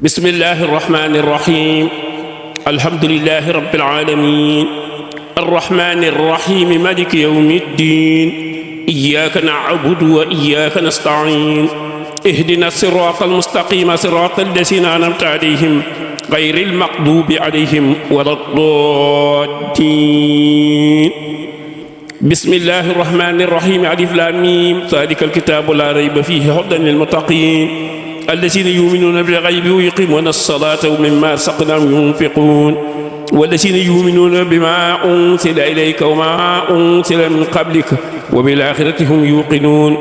بسم الله الرحمن الرحيم الحمد لله رب العالمين الرحمن الرحيم مالك يوم الدين إياك نعبد وإياك نستعين اهدنا الصراط المستقيم صراط الذين أنعمت عليهم غير المغضوب عليهم ولا الضالين بسم الله الرحمن الرحيم ألف لام ميم ذلك الكتاب لا ريب فيه هدى للمتقين الذين يؤمنون بالغيب ويقيمون الصلاة ومما رزقناهم ينفقون والذين يؤمنون بما أنزل إليك وما أنزل من قبلك وبالآخرة هم يوقنون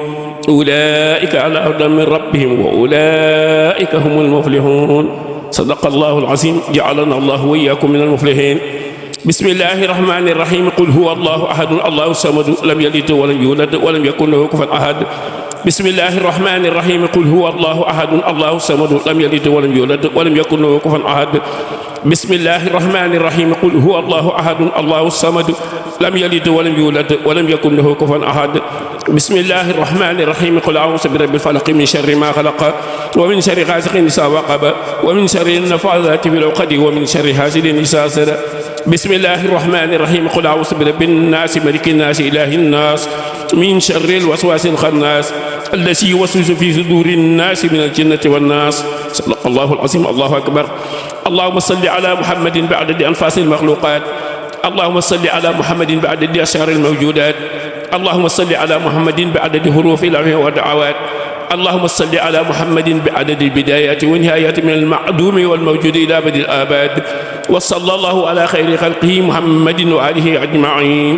أولئك على هدى من ربهم وأولئك هم المفلحون صدق الله العظيم جعلنا الله وإياكم من المفلحين بسم الله الرحمن الرحيم قل هو الله أحد الله الصمد لم يلد ولم يولد ولم يكن له كفوا أحد بسم الله الرحمن الرحيم قل هو الله أحد الله الصمد لم يلد ولم يولد ولم يكن له كفوا أحد بسم الله الرحمن الرحيم قل هو الله أحد الله الصمد لم يلد ولم يولد ولم يكن له كفوا أحد بسم الله الرحمن الرحيم قل أعوذ برب الفلق من شر ما خلق ومن شر غاسق إذا وقب ومن شر النفاثات في العقد ومن شر حاسد إذا حسد بسم الله الرحمن الرحيم قل أعوذ برب الناس ملك الناس إله الناس من شر الوسواس الخناس الذي يوسوس في صدور الناس من الجنة والناس صدق الله العظيم الله أكبر اللهم صل على محمد بعدد أنفاس المخلوقات اللهم صل على محمد بعدد أشعار الموجودات اللهم صل على محمد بعدد حروف الأمر والدعوات اللهم صل على محمد بعدد البدايات والنهايات من المعدوم والموجود إلى أبد الآباد وصلى الله على خير خلقه محمد وآله أجمعين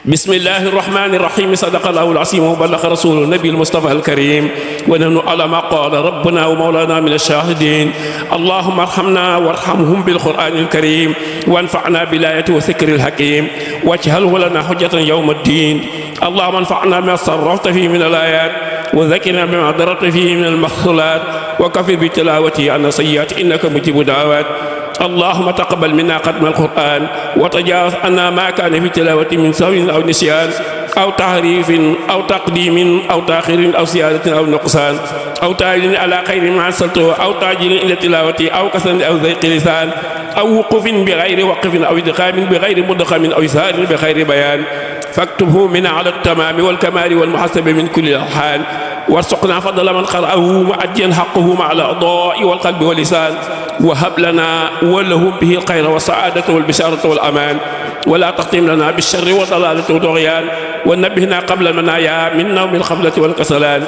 بسم الله الرحمن الرحيم صدق الله العظيم وبلغ رسول النبي المصطفى الكريم ونحن على ما قال ربنا ومولانا من الشاهدين اللهم ارحمنا وارحمهم بالقرآن الكريم وانفعنا بالآية وذكر الحكيم واجعله لنا حجة يوم الدين اللهم انفعنا بما صرفت فيه من الآيات وذكرنا بما ضررت فيه من المحصولات وكفر بتلاوته عن السيئات إنك مجيب دعوات اللهم تقبل منا ختم القرآن وتجاوز عنا ما كان في تلاوة من سهو أو نسيان أو تحريف أو تقديم أو تأخير أو زيادة أو نقصان أو تعجيل على خير ما أرسلته أو تعجيل إلى تلاوته أو كسل أو ضيق لسان أو وقوف بغير وقف أو إدغام بغير مدغم أو إظهار بغير بيان فاكتبه منا على التمام والكمال والمحسب من كل الألحان وارزقنا فضل من قرأه مؤديا حقه مع الأعضاء والقلب واللسان وهب لنا ولهم به الخير والسعادة والبشارة والأمان ولا تختم لنا بالشر والضلالة والطغيان ونبهنا قبل المنايا من نوم الخفلة والكسلان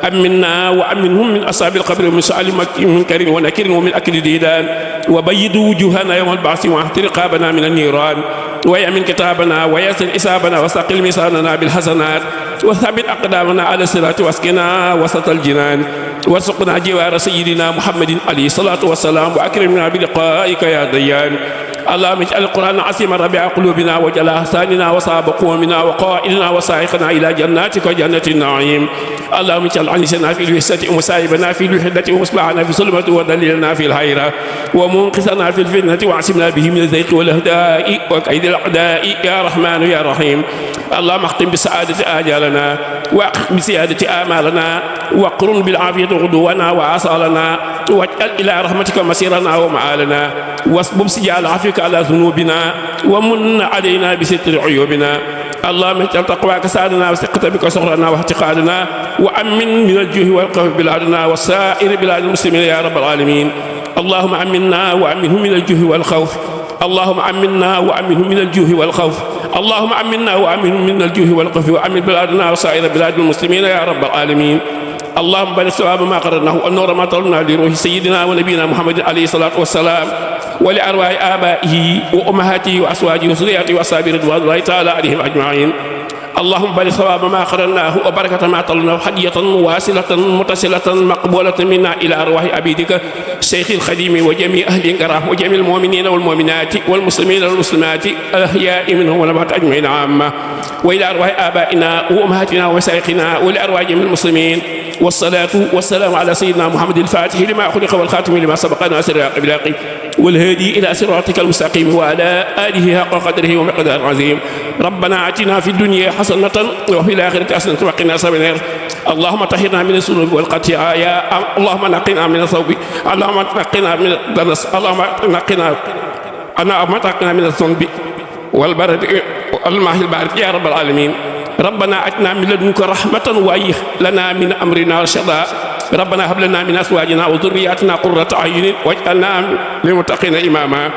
أمنا وأمنهم من أصحاب القبر ومن سؤال منكر ونكر ومن أكل ديدان وبيض وجوهنا يوم البعث واحت رقابنا من النيران ويأمن كتابنا ويسر إسابنا وسقل ميزاننا بالحسنات وثبت أقدامنا على الصراط واسقنا وسط الجنان وارزقنا جوار سيدنا محمد عليه الصلاة والسلام وأكرمنا بلقائك يا ديان اللهم اجعل القرآن عاصما ربيع قلوبنا واجعل أحساننا وصاب قومنا وقائدنا وسائقنا إلى جناتك وجنة النعيم اللهم اجعل عنسنا في الوحدة ومسايبنا في الوحدة ومصباحنا في الظلمة ودليلنا في الحيرة ومنقذنا في الفتنة وعصمنا به من الزيق والأهداء وكيد الأعداء يا رحمن يا رحيم اللهم اختم بالسعادة آجالنا واقم بسيادة آمالنا وقرن بالعافية غدونا وآصالنا واجعل إلى رحمتك مسيرنا ومعالنا واصبب سجال عفوك على ذنوبنا ومن علينا بستر عيوبنا اللهم اجعل تقواك سعدنا وثقة بك سخرنا واعتقادنا وأمن من الجوع والقهر بلادنا وسائر بلاد المسلمين يا رب العالمين اللهم أمنا وأمنهم من الجوع والخوف اللهم أمنا وأمنهم من الجوع والخوف اللهم أمنا وأمنهم من الجوع والخوف وأمن بلادنا وسائر بلاد المسلمين يا رب العالمين اللهم بارك ثواب ما قررناه والنور ما طلبنا لروح سيدنا ونبينا محمد عليه الصلاة والسلام ولأرواح آبائه وأمهاته وأزواجه وذريته وأصحابه رضوان الله تعالى عليهم أجمعين اللهم بارك ثواب ما قررناه وبركة ما طلبناه حدية واصلة متصلة مقبولة منا إلى أرواح عبيدك الشيخ الخديم وجميع أهل الكرام وجميع المؤمنين والمؤمنات والمسلمين والمسلمات الأحياء منهم والأموات أجمعين عامة وإلى أرواح آبائنا وأمهاتنا ومشايخنا ولأرواح جميع المسلمين والصلاة والسلام على سيدنا محمد الفاتح لما أخلق والخاتم لما سبق ناصر الحق بالحق والهادي إلى صراطك المستقيم وعلى آله حق قدره ومقدار عظيم. ربنا آتنا في الدنيا حسنة وفي الآخرة حسنة وقنا عذاب النار. اللهم طهرنا من الذنوب والخطايا، اللهم نقنا من الثوب، اللهم نقنا من الدنس، اللهم نقنا من الذنب والبرد والماء البارد يا رب العالمين. ربنا آتنا من لدنك رحمة وهيئ لنا من أمرنا رشدا. ربنا هب لنا من أزواجنا وذرياتنا قرة أعين واجعلنا للمتقين إماما.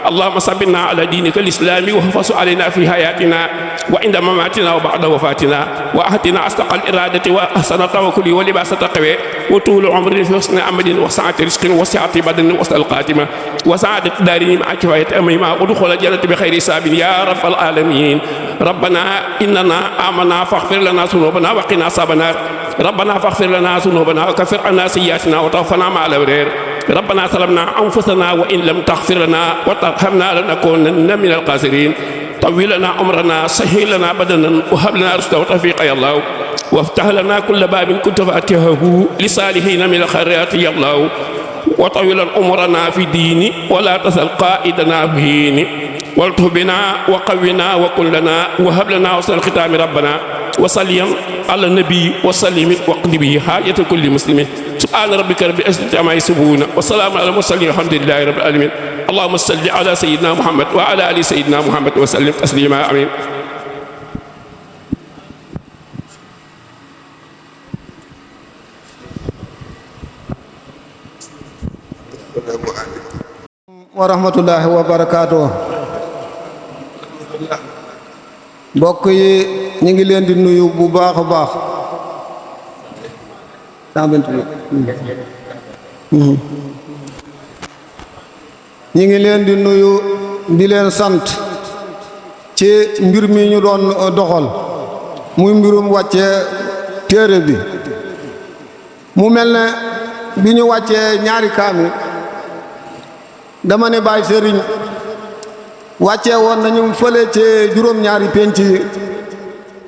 اللهم صبرنا على دينك الإسلامي واحفظ علينا في حياتنا وعند مماتنا وبعد وفاتنا، وأهدنا أصدق الإرادة وأحسن التوكل ولباس التقوى وطول عمر في حسن عمل وسعة رزق وسعة بدن وحسن الخاتمة وسعادة دارين مع كفاية أميمة ودخول الجنة بخير حساب يا رب العالمين. ربنا إننا آمنا فاغفر لنا ذنوبنا وقنا عذاب النار. ربنا فاغفر لنا ذنوبنا وكفر عنا سيئاتنا وتوفنا مع الأبرار. ربنا ظلمنا أنفسنا وإن لم تغفر لنا وترحمنا لنكونن من الخاسرين. طول لنا عمرنا، سهل لنا بدنا، وهب لنا رشدا وتوفيقا يا الله، وافتح لنا كل باب كنت فاتحه لصالحين من الخيرات يا الله، وطول عمرنا في ديني ولا تزل قائدنا في ديني، والطف بنا وقونا وكن لنا وهب لنا حسن الختام. ربنا وصلي على النبي وسلم واقض به حاجة كل مسلم. سبحان ربك رب العزة عما يصفون وسلام على المرسلين الحمد لله رب العالمين. اللهم صل على سيدنا محمد وعلى آل سيدنا محمد وسلم تسليما. آمين. wa rahmatullahi wa barakaatu. mbokk yi ñu ngi leen di nuyu bu baax a baax. ñi ngi leen di nuyu di leen sant ci mbir mi ñu doon doxal muy mbirum wàccee téere bi. mu mel ne bi ñu wàccee ñaari kaami dama ne Baay Sëriñ wàccee woon nañu fële ci juróom-ñaari penc yi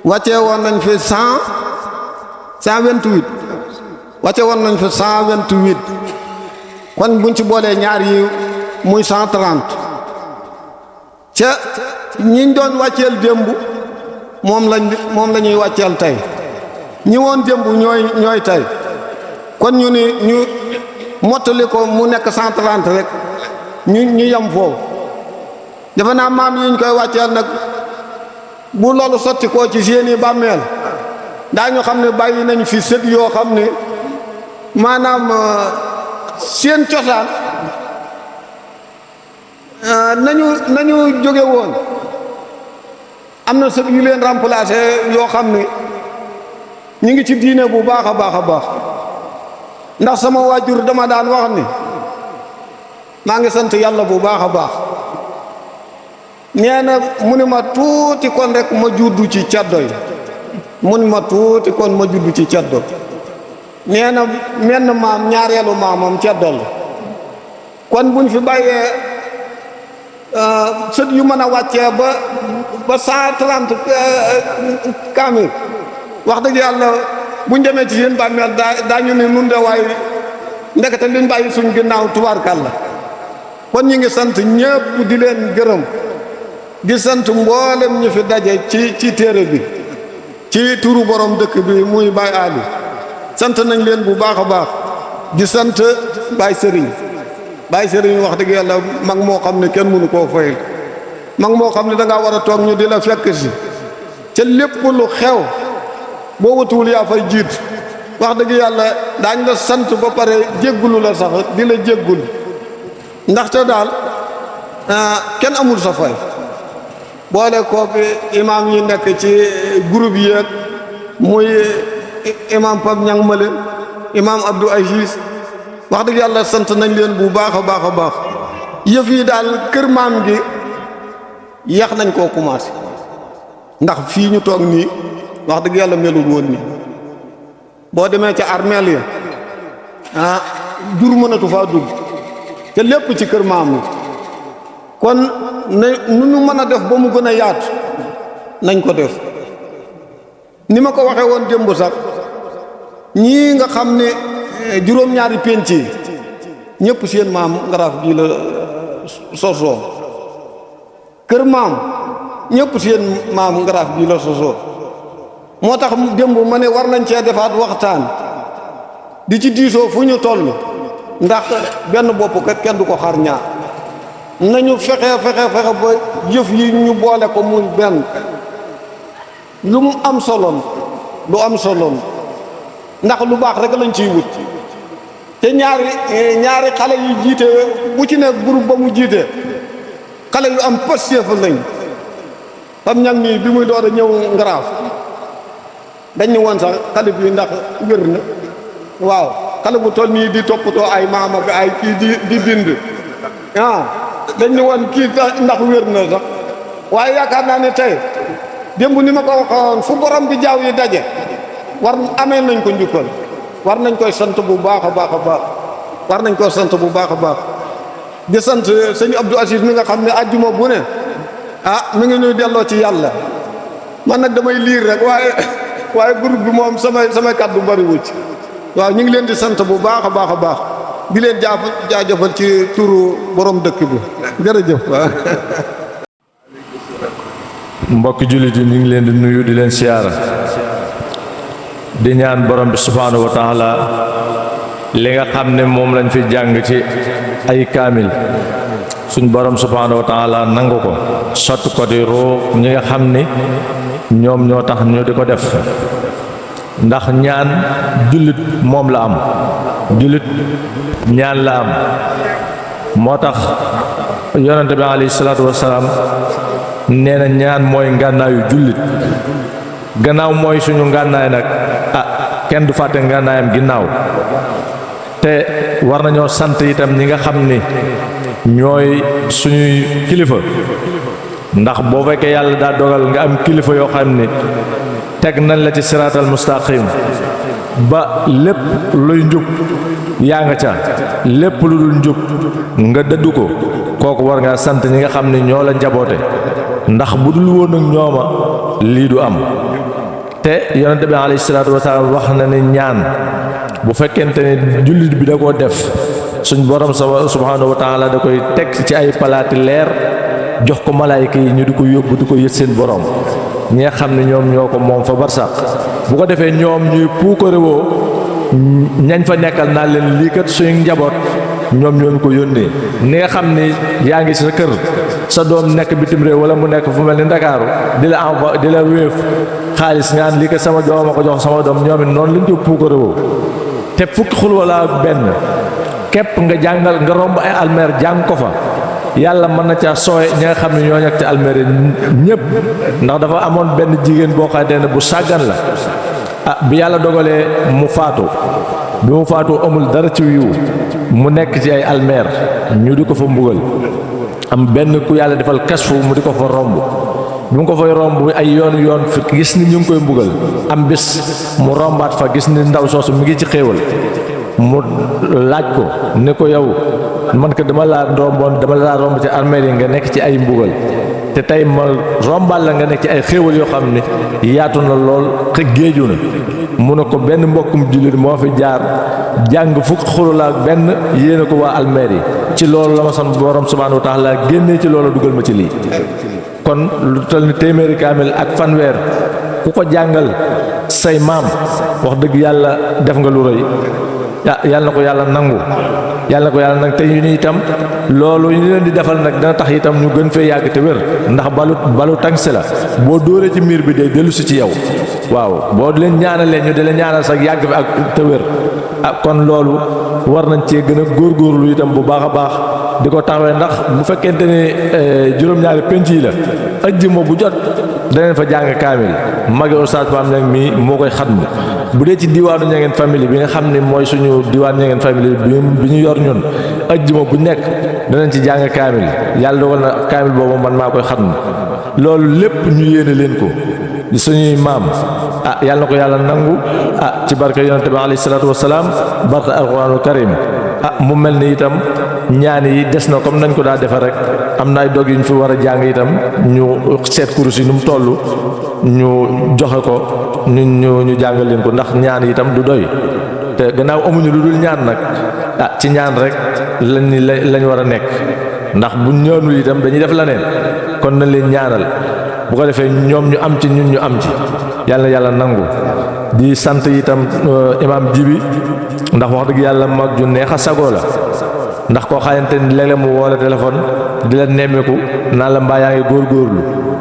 wàccee woon nañ fi 128 wàcce woon nañ fa 128 kon buñ ci boolee ñaar yi muy 130 ca ñiñ doon wàcceel démb moom la ñuy wàcceel tey ñi woon démb ñooy tey kon ñu ni ñu mottali ko mu nekk 130 rek ñu yem foofu. defe naa maam yi ñu koy wàcceel nag bu loolu sotti koo ci seeni bàmmeel daañu xam ne bàyyi nañ fi sët yoo xam ne maanaam seen cosaan nañu jóge woon am na sët yu leen remplacé yoo xam ne ñu ngi ci diine bu baax a baax a baax. ndax sama waajur dama daan wax ni maa ngi sant yàlla bu baax a baax. nee na mu ni ma tuuti kon rek ma juddu ci caddo yi mu ni ma tuuti kon ma juddu ci caddo. nee na menn maam ñaareelu maamam caddo la. kon buñ fi bàyyee sët yu mën a wàccee ba 130 kaamil wax dëgg yàlla buñ demee ci seen bàmmeel daañu ne nun de waaye ndekete liñ bàyyi suñ ginnaaw tubaarkàlla. kon ñu ngi sant ñëpp di leen gërëm di sant mboolem ñu fi daje ci téere bi ci turu borom dëkk bi muy Baay Ali. sant nañ leen bu baax a baax di sant Baay Sëriñ wax dëgg yàlla mag moo xam ne kenn mënu koo fay. mag moo xam ne da ngaa war a toog ñu di la fekk si ca lépp lu xew boo wutuwul yaa fay jiit. wax dëgg yàlla daañ la sant ba pare jéggulu la sax di la jéggul ndaxte daal kenn amul sa fay. boole koog imaam yi nekk ci groupe yi ak muy imaam Pape Ñang Male imaam Abdou Aziz wax dëgg yàlla sant nañ leen bu baax a baax a baax. yëf yi daal kër maam gi yàq nañ koo commencé ndax fii ñu toog nii wax dëgg yàlla melul woon nii. boo demee ca armeel ya jur mënatu faa dugg te lépp ci kër maam la. kon nu ñu mën a def ba mu gën a yaatu nañ ko def. ni ma ko waxee woon démb sax ñii nga xam ne juróom-ñaari penc yi ñëpp seen maam Ngaraaf gi sosoo kër maam ñëpp seen maam Ngaraaf bii la sosoo moo tax démb ma ne war nañ cee defaat waxtaan di ci diisoo fu ñu toll ndax benn bopp kat kenn du ko xar ñaar nañu fexe ba jëf yi ñu boole ko muy benn lu mu am soloon lu am soloon ndax lu baax rek lañ ciy wut te ñaari xale yu jiite bu ci nekk groupe ba mu jiite xale yu am pëstéef lañ xam ñag nii bi muy door a ñëw Ngaraaf dañ ni woon sax xale bi ndax wér na waaw xale bu toll nii di toppatoo ay maam ak ay kii di bind dañ ni woon kii ndax wér na sax waaye yaakaar naa ne tey démb ni ma ko waxoon fu borom bi jaaw yi daje war amee nañ ko njukkal war nañ koy sant bu baax a baax a baax war nañ koy sant bu baax a baax di sant sëñ Abdou Aziz mi nga xam ne àjjuma bu ne mi ngi ñuy delloo ci yàlla man nag damay liir rek waaye groupe bi moom samay kàddu bari wu ci waaw ñu ngi leen di sant bu baax a baax a baax di leen jaajëfal ci turu borom dëkk bi jërëjëf waaw. mbokki jullit yi ñu ngi leen di nuyu di leen siyaara di ñaan borom bi subhaanahu wa taala li nga xam ne moom lañ fi jàng ci ay kaamil suñ borom subhaanahu wa taala nangu ko sotti ko di roo ñi nga xam ni ñoom ñoo tax ñu di ko def ndax ñaan jullit moom la am jullit ñaan la am moo tax yonente bi alayhi salaatu wasalaam nee na ñaan mooy ngànnaayu jullit gannaaw mooy suñu ngànnaay nag kenn du fàtte ngànnaayam ginnaaw te war nañoo sant itam ñi nga xam ni ñooy suñuy kilifa ndax boo fekkee yàlla daa dogal nga am kilifa yoo xam ni teg nañ la ci siraatal mustaqim ba lépp luy njub yaa nga ca lépp lu dul njub nga dëddu ko kooku war ngaa sant ñi nga xam ni ñoo la njaboote ndax bu dul woon ak ñooma lii du am te yonente bi alayhi salaatu wasalaam wax na ne ñaan bu fekkente ne jullit bi da koo def suñ borom subhaanahu wa taala da koy teg ci ay palaati leer jox ko malaayika yi ñu di ko yóbbu di ko yët seen borom ñi nga xam ne ñoom ñoo ko moom fa barsàq bu ko defee ñoom ñuy puukarewoo ñañ fa nekkal naa leen lii kat suñu njaboot ñoom ñoo ko yónnee ni nga xam ni yaa ngi sa kër sa doom nekk bitim réew wala mu nekk fu mel ni Ndakaaru di la envoyé di la wéef xaalis ngaan lii kat sama doom a ko jox sama doom ñoom it noonu lañ ko puukarewoo te fukki xul wala benn képp nga jàngal nga romb ay almeer jàng ko fa yàlla mën na caa sooye ñi nga xam ne ñoo nekk ci almeer yi ñëpp ndax dafa amoon benn jigéen boo xamante ne bu sàggan la bi yàlla dogalee mu faatu bi mu faatu amul dara ci yiw mu nekk ci ay almeer ñu di ko fa mbugal am benn ku yàlla defal kasfu mu di ko fa romb bi mu ko fay romb ay yoon fi gis ni ñu ngi koy mbugal am bis mu rombaat fa gis ni ndaw soosu mi ngi ci xéewal mu laaj ko ne ko yow man ko dama laa romb ci armeel yi nga nekk ci ay mbugal te tey ma rombal la nga nekk ci ay xéewal yoo xam ne yaatu na lool géeju na mu ne ko benn mbokkum jullit moo fi jaar jàng fukk xulula ak benn yéene ko waa almeer yi ci loolu la ma son borom subhaanahu wa taala génnee ci loolu dugal ma ci lii kon lu toll ni téeméeri kaamil ak fanweer ku ko jàngal say maam wax dëgg yàlla def nga lu rëy yàlla na ko yàlla nangu te ñu ni itam loolu ñu leen di defal nag dana tax itam ñu gën fee yàgg te wér ndax balu tàngsi la boo dóoree ci miir bi day dellu si ci yow waaw boo leen ñaanalee ñu di leen ñaanal sax yàgg fi ak te wér kon loolu war nañ cee gën a góorgóorlu itam bu baax a baax di ko taxawee ndax bu fekkente ne juróom-ñaari penc yi la ajjuma bu jot daneen fa jàng kaamil magi Oustaz Pape Niang mii moo koy xatmu bu dee ci diwaanu Niangène famille bi nga xam ne mooy suñu diwaan Niangène famille bi ñu yor ñun ajjuma bu nekk danañ ci jàng kaamil yàlla dogal na kaamil boobu man maa koy xatmu loolu lépp ñu yéene leen ko suñuy maam yàlla na ko yàlla nangu ci barke yonente bi alayhi salaatu wasalaam barke alquranul karim mu mel ni itam ñaan yi des na comme nañ ko daa defe rek am na ay dog yu ñu fi war a jàng itam ñu seet kurus yi nu mu toll ñu joxe ko ñu jàngal leen ko ndax ñaan itam du doy te gannaaw amuñu lu dul ñaan nag ci ñaan rek lañ war a nekk ndax bu ñoonul itam dañuy def leneen kon na leen ñaanal bu ko defee ñoom ñu am ci ñun ñu am ci yàlla na yàlla nangu di sant itam imam Jibi ndax wax dëgg yàlla mag ju neex a sagoo la ndax koo xamante ni léeg-léeg mu woo la téléphone di la nemmeeku naan la mbaa yaa ngi góorgóorlu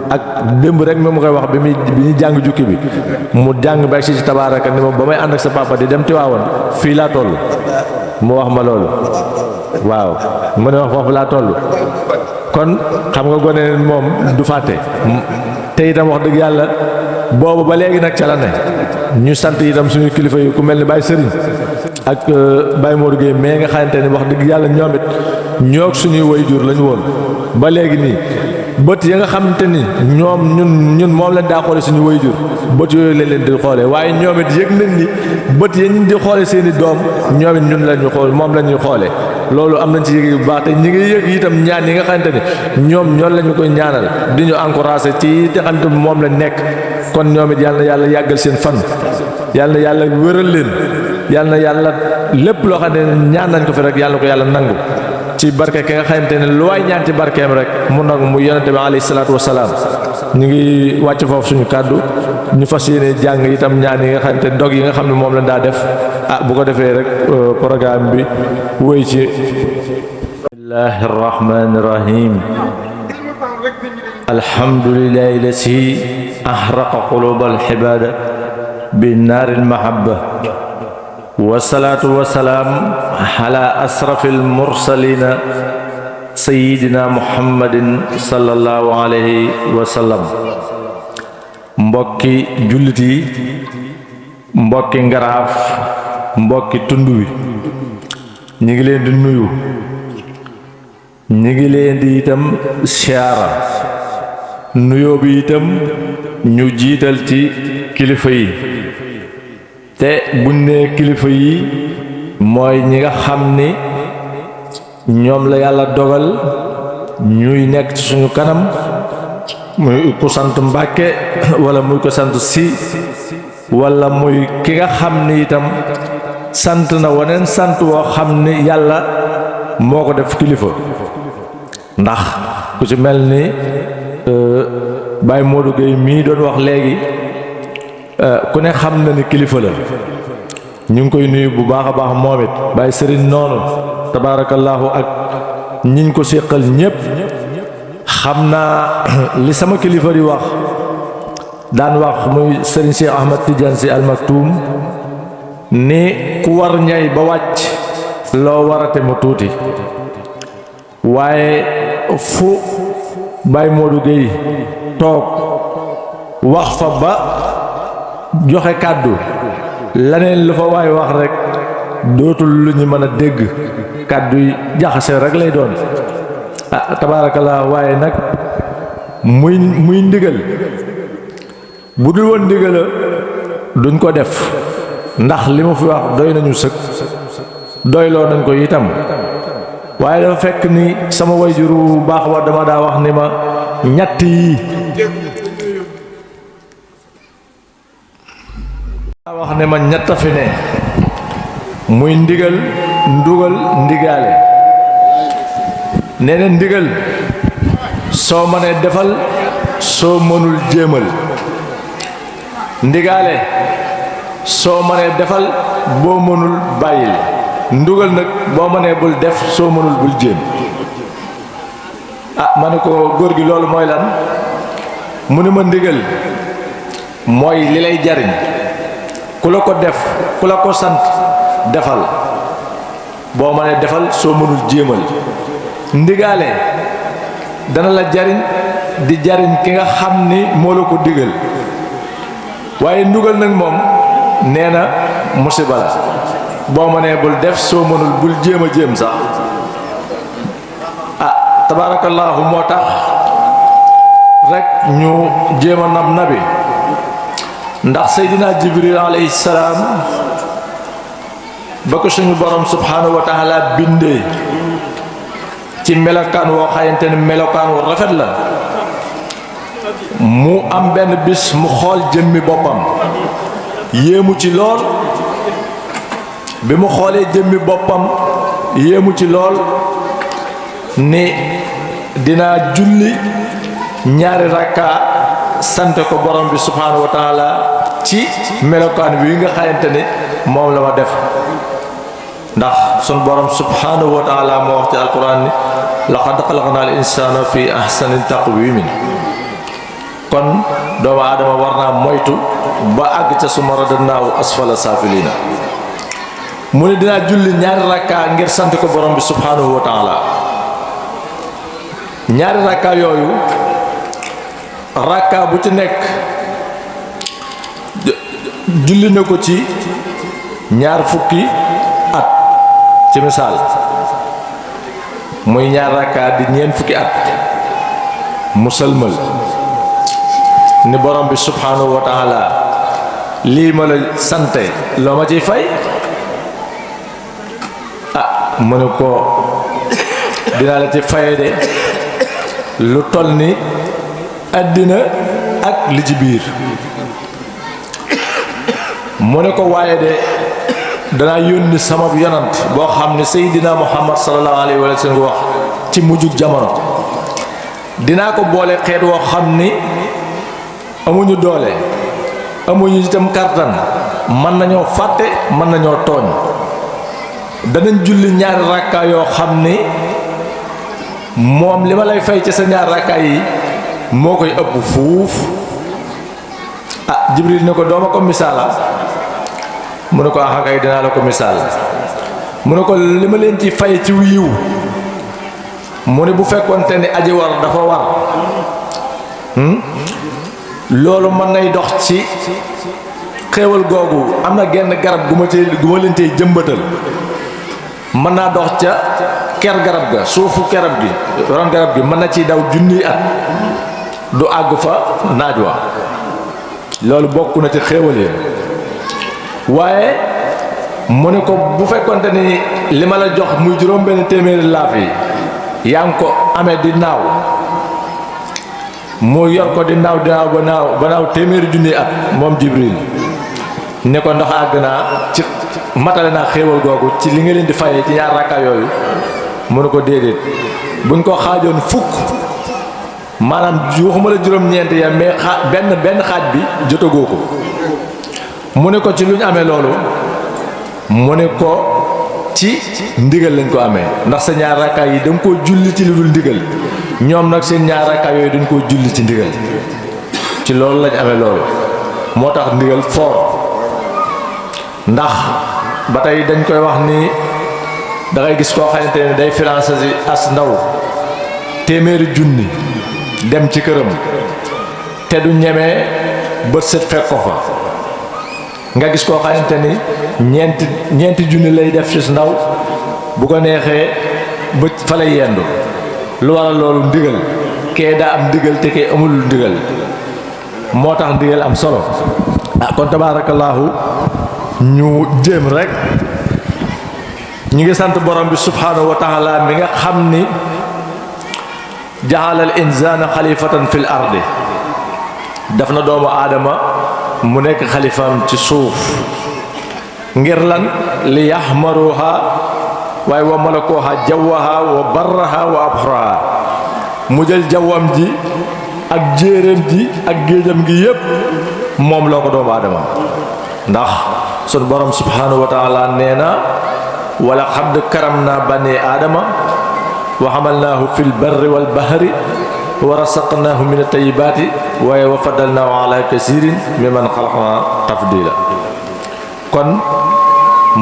ak démb rek mi mu koy wax bi ñu jàng jukki bi mu jàng ba si tabaaraka ni ma ba may ànd ak sa papa di dem Tiwaawan fii laa toll mu wax ma loolu waaw mu ne wax foofu laa toll kon xam nga gone moom du fàtte te itam wax dëgg yàlla boobu ba léegi nag ca la ne ñu sant itam suñu kilifa yi ku mel ni Baye Serigne ak Baye Modou Gueye mais nga xamante ni wax dëgg yàlla ñoom it ñoog suñuy waajur lañu woon ba léegi nii bët ya nga xamante ni ñoom ñun moom lañ daa xoole suñu waajur bët yooyu lañ leen di xoolee waaye ñoom it yëg nañ ni bët ya ñu di xoole seeni doom ñoom it ñun lañu xool moom la ñuy xoolee loolu am nañ ci yëg bu baax te ñi ngi yëg itam ñaan yi nga xamante ni ñoom ñoon lañu koy ñaanal di ñu encouragé ci te xamante moom lañ nekk kon ñoom it yàlla na yàlla yàggal seen fan yàlla na yàlla wéral leen yàlla na yàlla lépp loo xam ne ñaan nañ ko fi rek yàlla ko yàlla nangu ci barke ki nga xamante ne lu waay ñaan ci barkeem rek mu nangu mu yonente bi alayhi salaatu wasalaam ñu ngi wàcc foofu suñu kàddu ñu fas yéene jàng itam ñaan yi nga xamante ne dog yi nga xam ne moom lañ daa def bu ko defee rek programme bi wéy ci bismillahi rahmani rahim alhamdulillahi lasi ahraqa qulubal ibada bi naaril mahabba wasalaatu wasalaam ala asrafil mursalina sayidina muhammadin sallallahu alayhi wa sallam mbokki jullit yi mbokki ngaraaf mbokki tund wi ñi ngi leen di nuyu ñi ngi leen di itam siyaara nuyoo bi itam ñu jiital ci kilifa yi te buñ nee kilifa yi mooy ñi nga xam ni ñoom la yàlla dogal ñuy nekk ci suñu kanam muy ku sant Mbàkke wala muy ko sant Si wala muy ki nga xam ni itam sant na waneen sant woo xam ni yàlla moo ko def kilifa ndax ku ci mel ni Baye Modou Gueye mii doon wax léegi ku ne xam na ni kilifa la ñu ngi koy nuyu bu baax a baax moom it Baye Serigne noonu tabaarakallaahu ak ñiñ ko séqal ñépp xam naa li sama kilifa di wax daan wax muy Serigne Cheikh Ahmad Tidiane Sy Al Maktoum ni ku war ñay ba wàcc loo warate mu tuuti waaye fu Baye Modou Gueye toog wax fa ba joxe kàddu laneen lu fa waay wax rek dootul lu ñu mën a dégg kàddu yi jaxase rek lay doon tabaarakallah waaye nag muy ndigal bu dul woon ndigala duñ ko def ndax li mu fi wax doy nañu sëkk doyloo nañ ko itam waaye dafa fekk ni sama wayjuru baax wa dama daa wax ni ma ñett yi wax ne ma ñett fi ne muy ndigal ndugal ndigaale nee na ndigal soo mënee defal soo mënul jéemal ndigaale soo mënee defal boo mënul bàyyil ndugal nag boo mënee bul def soo mënul bul jéem ma ne ko góor gi loolu mooy lan mu ne ma ndigal mooy li lay jariñ ku la ko def ku la ko sant defal boo mënee defal soo mënul jéemal ndigaale dana la jariñ di jariñ ki nga xam ni moo la ko digal waaye ndugal nag moom nee na musiba la boo mënee bul def soo mënul bul jéem a jéem sax tabaarakallaahu moo tax rek ñu jéem a nab nabi ndax seydina jibril alayhi salaam ba ko suñu borom subhaanahu wa taala bindee ci melokaan woo xayante ne melokaan wu rafet la mu am benn bis mu xool jëmmi boppam yéemu ci lool bi mu xoolee jëmmi boppam yéemu ci lool ni dinaa julli ñaari rakka sant ko borom bi subhanahu wa taala ci melokaan wi nga xamante ni moom la ma def ndax sun borom subhanahu wa taala moo wax ci alquran ni laqad xalaqnal insana fi ahsani taqwimin kon doomu aadama war naa moytu ba àgg ca suma radannaahu asfala safilina mu ne dinaa julli ñaari rakka ngir sant ko borom bi subhanahu wa taala ñaari rakka yooyu rakka bu ci nekk julli na ko ci ñaar fukki at ci misaal muy ñaar rakka di ñeent fukki at musalmal ni borom bi subhanahu wa taala lii ma la sante loo ma ciy fay mu ne ko dinaa la ci faye de lu toll ni àddina ak li ci biir mu ne ko waaye de danaa yónni sama yonant boo xam ne Seydina Muhammad sallallahu alayhi wa sallam wax ci mujjug jamono dinaa ko boole xeet woo xam ni amuñu doole amuñu itam kartan mën nañoo fàtte mën nañoo tooñ danañ julli ñaari rakka yoo xam ni moom li ma lay fay ci sa ñaari rakka yi moo koy ëpp fuuf Jibril ne ko dooma ko misaala mu ne ko kay dinaa la ko misaal mu ne ko li ma leen ci fay ci yiw mu ne bu fekkoonte ni aji war dafa war loolu mën nay dox ci xéewal googu am na genn garab gu ma leen tey jëmbatal mën naa dox ca ker garab ga suufu kerab gi ron garab gi mën na ciy daw junniy at du àgg fa naaj wa loolu bokk na ci xéewal yi waaye mu ne ko bu fekkonte ni li ma la jox muy juróom benn téeméeri laaf yi yaa ngi ko amee di naaw mu yor ko di naaw ba naaw téeméeri junniy at moom Jibril ne ko ndax àgg naa ci matale naa xéewal googu ci li nga leen di fayee ci ñaar rakka yooyu mu ne ko déedéet buñ ko xaajoon fukk maanaam waxuma la juróom-ñeent ya mais benn xaaj bi jotagoo ko mu ne ko ci lu ñu amee loolu mu ne ko ci ndigal lañ ko amee ndax sa ñaar rakka yi da nga koo julli ci lu dul ndigal ñoom nag seen ñaar rakka yooyu dañ koo julli ci ndigal ci loolu lañ amee loolu moo tax ndigal foor ndax ba tey dañ koy wax ni da ngay gis koo xamante ne day financé si as ndaw téeméeri junni dem ci këram te du ñemee bët set fekk ko fa nga gis koo xamante ni ñeenti junni lay def ci ndaw bu ko neexee bët fa lay yendu lu waral loolu ndigal kee daa am ndigal te kee amul ndigal moo tax ndigal am solo kon tabaarakallaahu ñu jéem rek ñu ngi sant borom bi subhanahu wa taala mi nga xam ni jaxalal insaana xalifatan fil ardi daf na doomu aadama mu nekk xalifaam ci suuf ngir lan li yaxmaruha waaye wa malakuha jawwaha wa barraha wa abxuraha mu jël jawwam ji ak jéeréem ji ak géejam gi yépp moom loo ko doomu aadama ndax sun borom subhanahu wa taala nee na wala xadd karam naa bani aadama wa xamalnaahu fil barri wal bahri wa rasaqnaahu min at-tayyibaati waaye wa faddalnaahu ala kasiirin mimman xalaqnaa tafdiila kon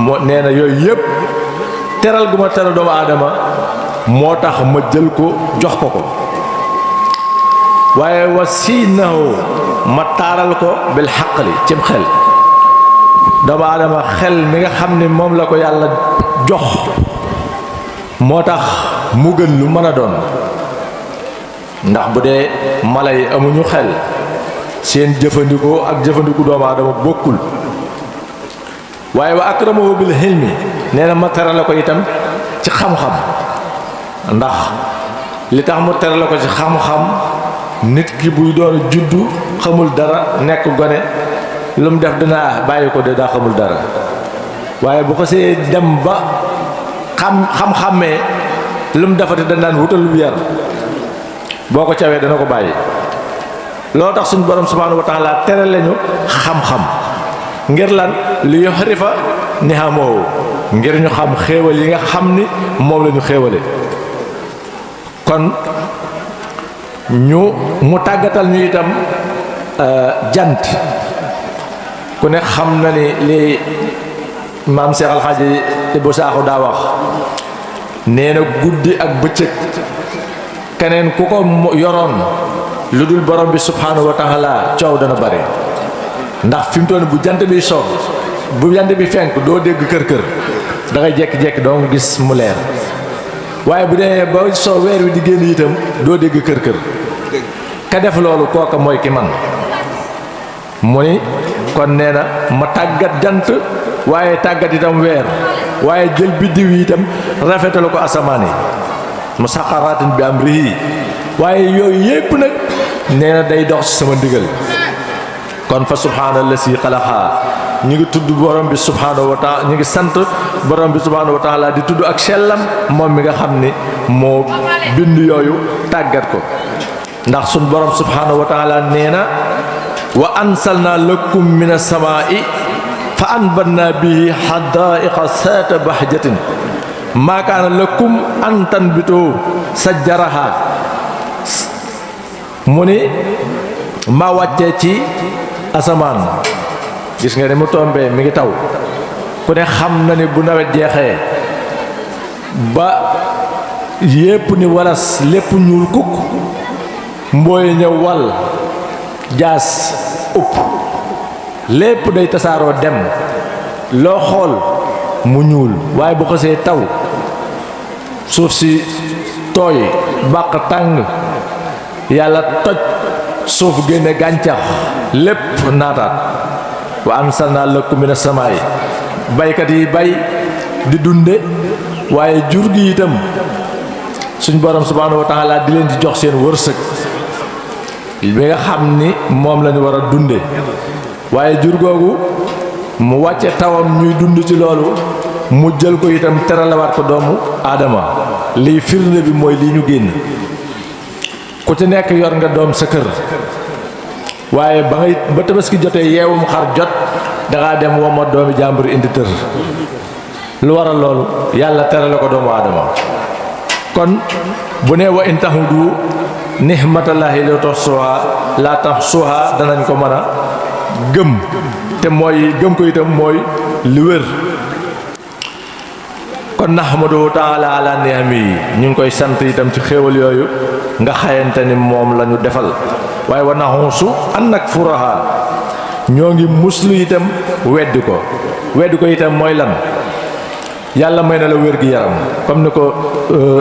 moo nee na yooyu yëpp teral gu ma teral doomu aadama moo tax ma jël ko jox ko ko waaye wa siinahu ma taaral ko bil xaqli cim xel doomu aadama xel mi nga xam ne moom la ko yàlla jox moo tax mu gën lu mën a doon ndax bu dee mala yi amuñu xel seen jëfandikoo ak jëfandiku doomu aadama bokkul waaye wa akramahu bil hilmi nee na ma terale ko itam ci xam-xam ndax li tax mu terale ko ci xam-xam nit ki buy doon juddu xamul dara nekk gone lu mu def dinaa bàyyi ko de daa xamul dara waaye bu ko see dem ba xam-xammee lu mu defati dañ daan wutal lu yar boo ko cawee dana ko bàyyi. loo tax suñu borom subhanahu wa taala tere lañu xam-xam ngir lan li yuhrifa nihamoo ngir ñu xam xéewal yi nga xam ni moom la ñu xéewale. kon mu tàggatal ñu itam jant ku ne xam na ni li maam Cheikh Al Hadji Ibou Sakho daa wax nee na guddi ak bëccëg keneen ku ko yoroon lu dul borom bi subhanahu wa taala coow dana bari ndax fi mu toll bu jant bi soog bu jant bi fenk doo dégg kër-kër da ngay jekki-jekki doo gis mu leer waaye bu dee ba soo weer wi di génn itam doo dégg kër-kër ka def loolu kooka mooy ki man mu ni kon nee na ma tàggat jant waaye tàggat itam weer waaye jël biddiw yi itam rafetalu ko asamaan yi musaxaraatin bi amrihi waaye yooyu yépp nag nee na day dox ci sama ndigal. kon fa subhaanallazi xalaqa ñu ngi tudd borom bi subhaanahu wa taala ñu ngi sant borom bi subhaanahu wa taala di tudd ak sellam moom mi nga xam ni moo bind yooyu tàggat ko ndax sun borom subhaanahu wa taala nee na wa ansalna lakum min as-samaa'i fa anbatna bihi hadaa'iqa zaata bahjatin maa kaana lakum an tanbitu sajjaraha mu ni ma wàccee ci asamaan gis nga ni mu tombee mi ngi taw ku ne xam na ni bu nawet jeexee ba yépp ni waras lépp ñuul kukk mbooy ñëw wal jaas upp lépp day tasaaroo dem loo xool mu ñuul waaye bu xasee taw suuf si tooy bàq tàng yàlla toj suuf génne gàncax lépp naataat wa ansalna lakum mina samaa'i baykat yi bay di dunde waaye jur gi itam suñ borom subhanahu wa taala di leen di jox seen wërsëg bi nga xam ni moom lañu war a dunde waaye jur googu mu wàcce tawam ñuy dund ci loolu mu jël ko itam teralawaat ko doomu aadama liy firnde bi mooy lii ñu génn ku ci nekk yor nga doom sa kër waaye ba tabaski jotee yeewum xar jot dangaa dem woma doomi jàmbur indi tër lu waral loolu yàlla terale ko doomu aadama kon bu ne wa in tahudu nihmatallahi la tahsuha danañ ko mën a gëm te mooy gëm ko itam mooy lu wér kon nahmadu taala ala ni'ami yi ñu ngi koy sant itam ci xéewal yooyu nga xayante ni moom la ñu defal waaye wa naxuusu an nakfuraha ñoo ngi muslu itam weddi ko itam mooy lan yàlla may na la wér gi yaram comme ni ko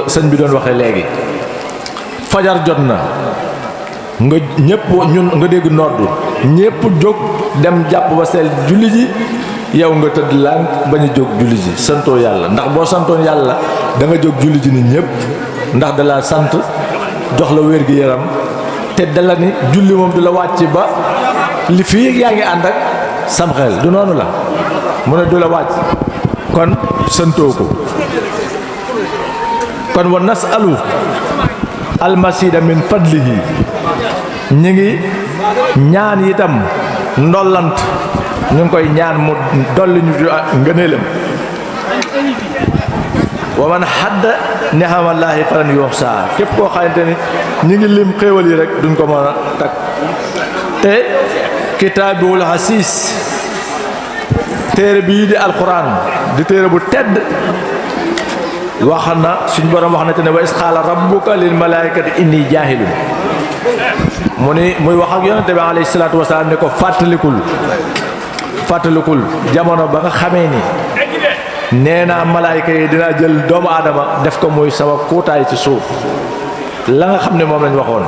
sëñ bi doon waxee léegi fajar jot na nga ñëpp ñun nga dégg nodd ñëpp jóg dem jàpp ba seel julli ji yow nga tëdd lànk bañ a jóg julli ji santoo yàlla ndax boo santoon yàlla da nga jóg julli ji ni ñëpp ndax da la sant jox la wér gi yaram te dala ni julli moom du la wàcc ba li fii yaa ngi ànd ak sam xel du noonu la mu ne du la wàcc kon santoo ko kon wa nasalu almasida min fadlihi ñi ngi ñaan itam ndollant ñu ngi koy ñaan mu dolli ñu ngëneelam wa man hadda ni'amallahi falan yuhsa képp koo xamante ni ñu ngi lim xéewal yi rek duñ ko mën a takk te kitaabul hasiis téere bii di alquran di téere bu tedd wax na suñ borom wax na te ne wa is qaala rabbuka lil malaikati inni jaahilun mu ni muy wax ak yonente bi alayhi salaatu wasalaam ne ko fàttalikul jamono ba nga xamee ni nee naa malaayka yi dinaa jël doomu aadama def ko muy sama kuutaay ci suuf la nga xam ne moom lañ waxoon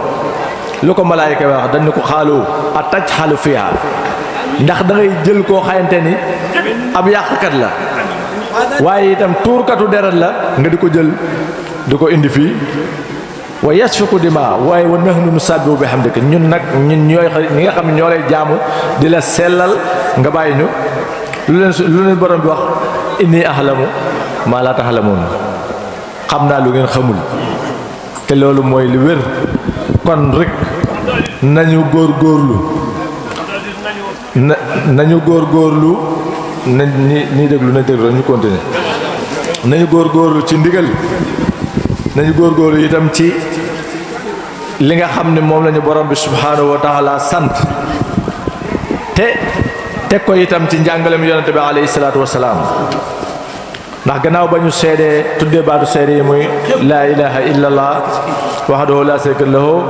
lu ko malaayka yi wax dañ ne ko xaalu a taj xalu fiha ndax da ngay jël koo xayante ni ab yàqkat la waaye itam tuurkatu deret la nga di ko jël di ko indi fii wa yasfiku dima waaye wa nahnu nusabbihu bihamdika ñun nag ñun ñooy ñi nga xam ne ñoo lay jaamu di la sellal nga bàyyi ñu lu leen borom bi wax inni ahlamu maa laa tahlamuun xam naa lu ngeen xamul te loolu mooy lu wér kon rek nañu góorgóorlu nañu góorgóorlu ni déglu ñu continuer nañu góorgóorlu ci ndigal nañu góorgóorlu itam ci li nga xam ne moom lañu borom bi subhaanahu wa taala sant te teg ko itam ci njàngalem yonente bi alayhi salaatu wasalaam ndax gannaaw ba ñu seedee tuddee baatu seede yi muy laa ilaha illa allah wahdahu la sharika lahu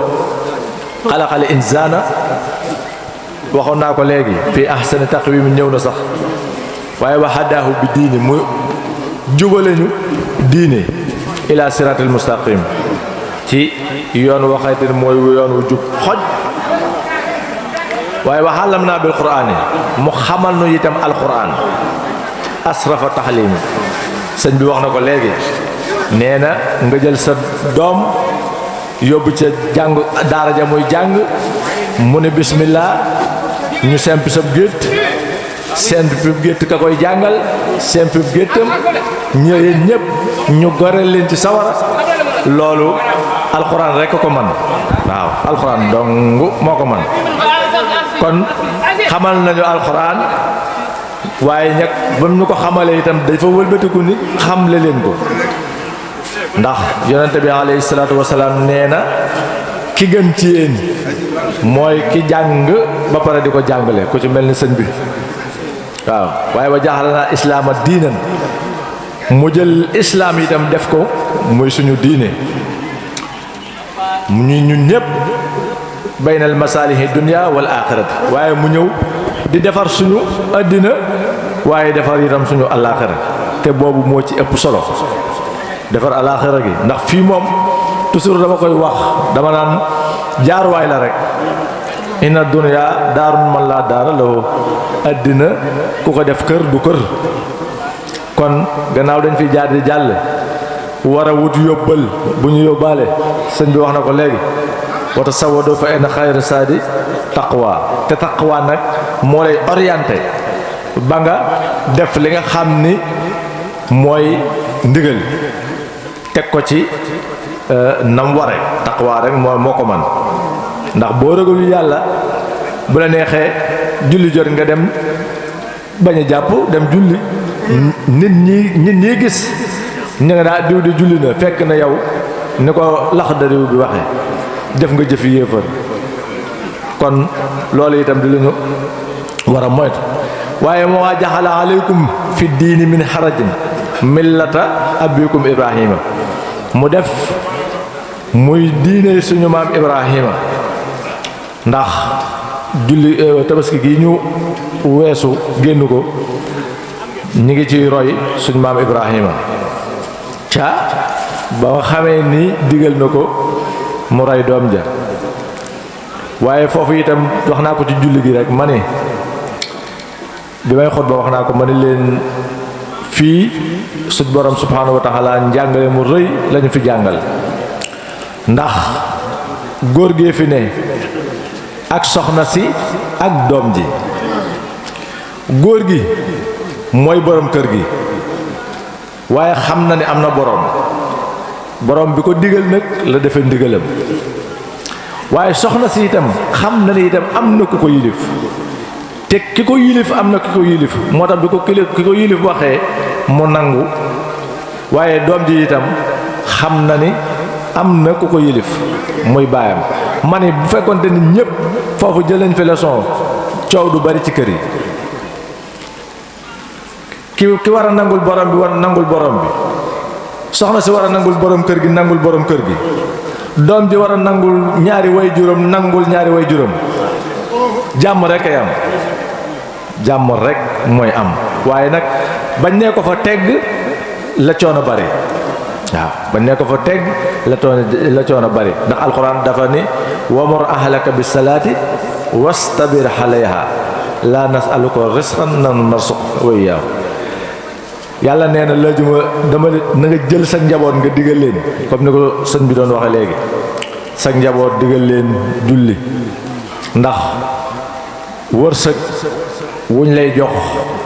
xalaqal insaana waxoon naa ko léegi fii ahsani taqwim ñëw na sax waaye wa hadaahu bi diini mu jubale ñu diine ila siratil mustaqim ci yoon waxayte ne mooy yoon wu jub xoj waaye wa allamnaa bil qur'aani mu xamal nu itam alquran asrafa taxlimi sëñ bi wax na ko léegi nee na nga jël sa doom yóbbu ca jàng daara ja muy jàng mu ne bismillah ñu sempi sab gétt sempi gétt ka koy jàngal sempi géttam ñëween ñëpp ñu goreel leen ci sawara loolu alxuraan rekk ko man waaw alxuraan dong moo ko man kon xamal nañu alxuraan waaye ñag ba mu ñu ko xamalee itam dafa wëlbatiku ni xamle leen ko ndax yonente bi alayhi salaatu wasalaam nee na ki gën ci yéen mooy ki jàng ba pare di ko jàngale ku ci mel ni sëñ bi waaw waaye wa jaxalanaa islaama diinan mu jël islaam itam def ko muy suñu diine ñun ñëpp baynal masaalihi dunya wal aaxirati waaye mu ñëw di defar suñu àddina waaye defar itam suñu alaaxira te boobu moo ci ëpp solo defar alaaxira gi ndax fii moom toujours dama koy wax dama naan jaaruwaay la rek inna dunya daarun man laa daara lahu àddina ku ko def kër du kër kon gannaaw dañ fi jaar di jàll war a wut yóbbal bu ñu yóbbaale sëñ bi wax na ko léegi wata sawado fa inna xayra saadi taqwa te taqwa nag moo lay orienté ba nga def li nga xam ni mooy ndigal teg ko ci nam ware taqwa rek moo ko man ndax boo ragalul yàlla bu la neexee julli jot nga dem bañ a jàpp dem julli nit ñi gis ñu nga daa diw di julli na fekk na yow ni ko Laxdari bi waxee def nga jëfi yéefar kon loolu itam di lu ñu war a moytu waaye moo waa jaxala aleykum fi diini min harajin millata abikum ibrahima mu def muy diine suñu maam ibrahima ndax julli tabaski gi ñu weesu génn ko ñi ngi ciy roy suñu maam ibrahima ca ba nga xamee ni digal na ko mu rey doom ja waaye foofu itam wax naa ko ci julli gi rek ma ne bi may xutba wax naa ko ma ne leen fii suñ borom subhanahu wa taala njàngale mu rëy lañu fi jàngal ndax góor gee fi ne ak soxna si ak doom ji góor gi mooy borom kër gi waaye xam na ne am na borom bi ko digal nag la defe ndigalam waaye soxna si itam xam na ne itam am na ku ko yilif te ki ko yilif am na ki ko yilif moo tax bi ko ki ko yilif waxee mu nangu waaye doom ji itam xam na ni am na ku ko yilif muy baayam ma ne bu fekkoonte ni ñépp foofu jël nañ fi leçon coow du bari ci kër yi ki war a nangul borom bi war a nangul borom bi soxna si war a nangul borom kër gi nangul borom kër gi doom ji war a nangul ñaari way juróom nangul ñaari way juróom jàmm rek ay am jàmm rek mooy am waaye nag bañ nee ko fa tegg la coono bari waaw bañ nee ko fa tegg la coono bari ndax alxuraan dafa ni wamur ahlaka bis salaati wastabir alayha la nasaluka risqan nahnu narzuquka wa iyyahum yàlla nee na laajuma dama na nga jël sa njaboot nga digal leen comme ni ko sëñ bi doon waxe léegi sa njaboot digal leen julli ndax wërsëg wuñ lay jox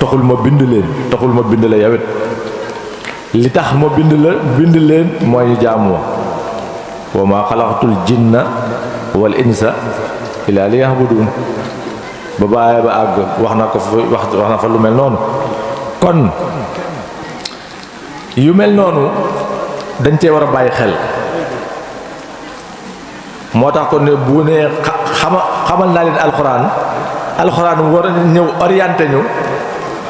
taxul ma bind la yawit li tax ma bind leen mooy ñu jaamu wa ma xalaqatul jinna wal insa illa liya'budun ba bàyyi ba àgg wax na ko wax na fa lu mel noonu. kon yu mel noonu dañ cee war a bàyyi xel moo tax kon ne bu ne xamal naa leen alxuraan war a ñëw orienté ñu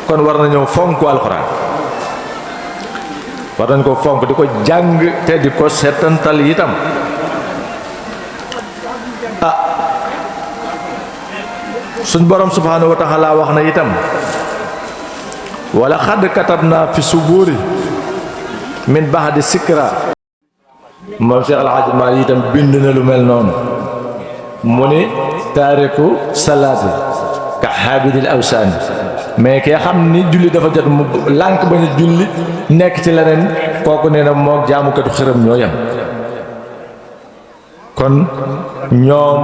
kon war na ñëw fonk alxuraan war nañ ko fonk di ko jàng te di ko seetantal itam suñ borom subhanahu wa taala wax na itam wala xadd katabna fi suburi min ba'di sikra moom Cheikh Alhaji Maalik itam bind na lu mel noonu mu ni taariku salaati ka xaabidil awsaani mais ki xam ni julli dafa jot mu lànk bañ a julli nekk ci leneen kooku nee na moo jaamukatu xërëm ñoo yam kon ñoom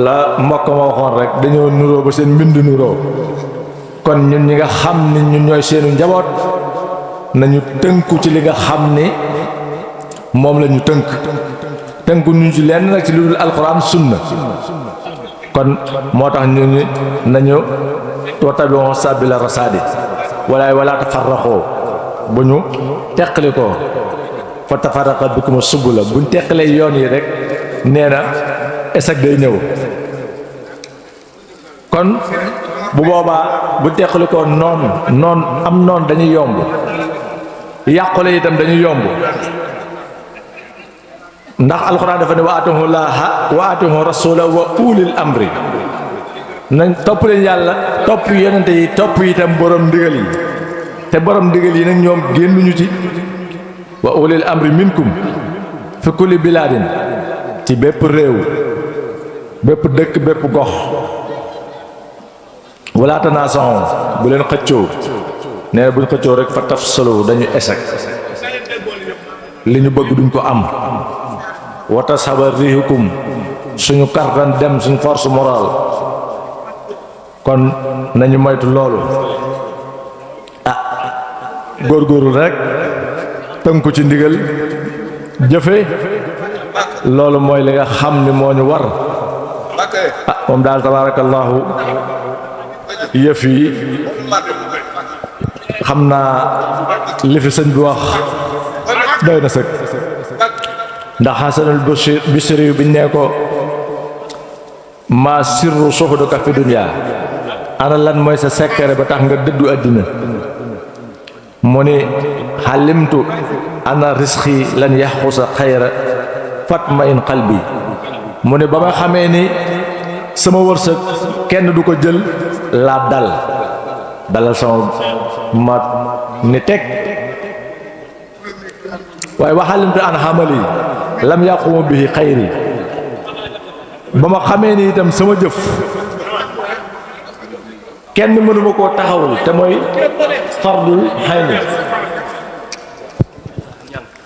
la mbokk ma waxoon rek dañoo nuroo ba seen mbind nuroo kon ñun ñi nga xam ni ñun ñooy seenu njaboot nañu tënku ci li nga xam ni moom la ñu tënku ñu ci lenn nag ci lu dul alxuraan sunna kon moo tax ñu nañu wattabi'u sabila rasaadi wala tafarraqoo bu ñu teqali ko fa tafarraqa bikum subula buñ teqalee yoon yi rek nee na esag day ñëw kon bu boobaa bu teqali ko noon am noon dañuy yomb yàqule itam dañuy yomb ndax alxuraan dafa ne wa atii'u llaaha wa atii'u rasuula wa ulil amri nañ topp leen yàlla topp yonente yi topp itam borom ndigal yi te borom ndigal yi nag ñoom génnuñu ci wa ulil amri minkum fi kulli bilaadin ci bépp réew bépp dëkk bépp gox wala tanaasaxu bu leen xëccoo nee na buñ xëccoo rek fa tafsalu dañu échec li ñu bëgg duñ ko am wa tashaba riihukum suñu kartan dem suñu force morale kon nañu moytu loolu góorgóorlu rek tënku ci ndigal jëfe loolu mooy li nga xam ni moo ñu war moom daal tabaarakallaahu yëf yi xam naa li fi sëñ bi wax doy na sëkk ndax Hasanul Bisri yu biñ nee ko maa sirru suhuduka fi dunya ana lan mooy sa secret ba tax nga dëddu àddina mu ni xalimtu ana risqi lan yaxusa xayra fatma in qalbi mu ne ba ma xamee ni sama wërsëg kenn du ko jël laa dalal sama ma ni teg waaye waxalimtu an xamali lam yaqumu bihi xayri ba ma xamee ni itam sama jëf kenn mënuma koo taxawul te mooy fardul xayni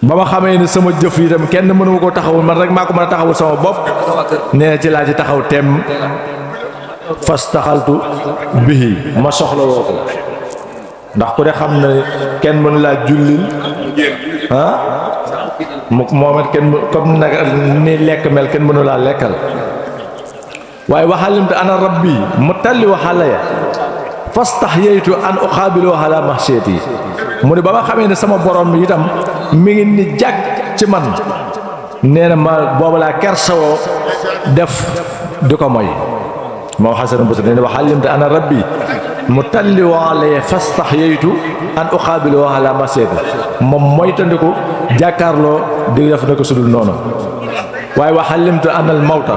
ba ma xamee ni sama jëf yi itam kenn mënuma koo taxawul man rek maa ko mën a taxawul sama bopp nee na ci laa ci taxaw tem fas taxaltu bihi ma soxla woo ko ndax ku de xam ne kenn mënu laa jullil moom it kenn comme nag ni lekk mel kenn mënu laa lekkal waaye waxalimte ana rabbi mu talli waxala ya fastahyaytu an uqaabilu ala mahsiyati mu ne ba ma xamee ne sama borom itam mi ngi ni jàkk ci man nee na ma booba laa kersawoo def di ko moy moom Hasan Basri nee na waxalimte ana rabbi mu talli waxala ya fastahyaytu an uqaabilu ala mahsiyati moom moytandiku jàkkaarloo di def na ko sudul noonu waaye waxalimte anal mawta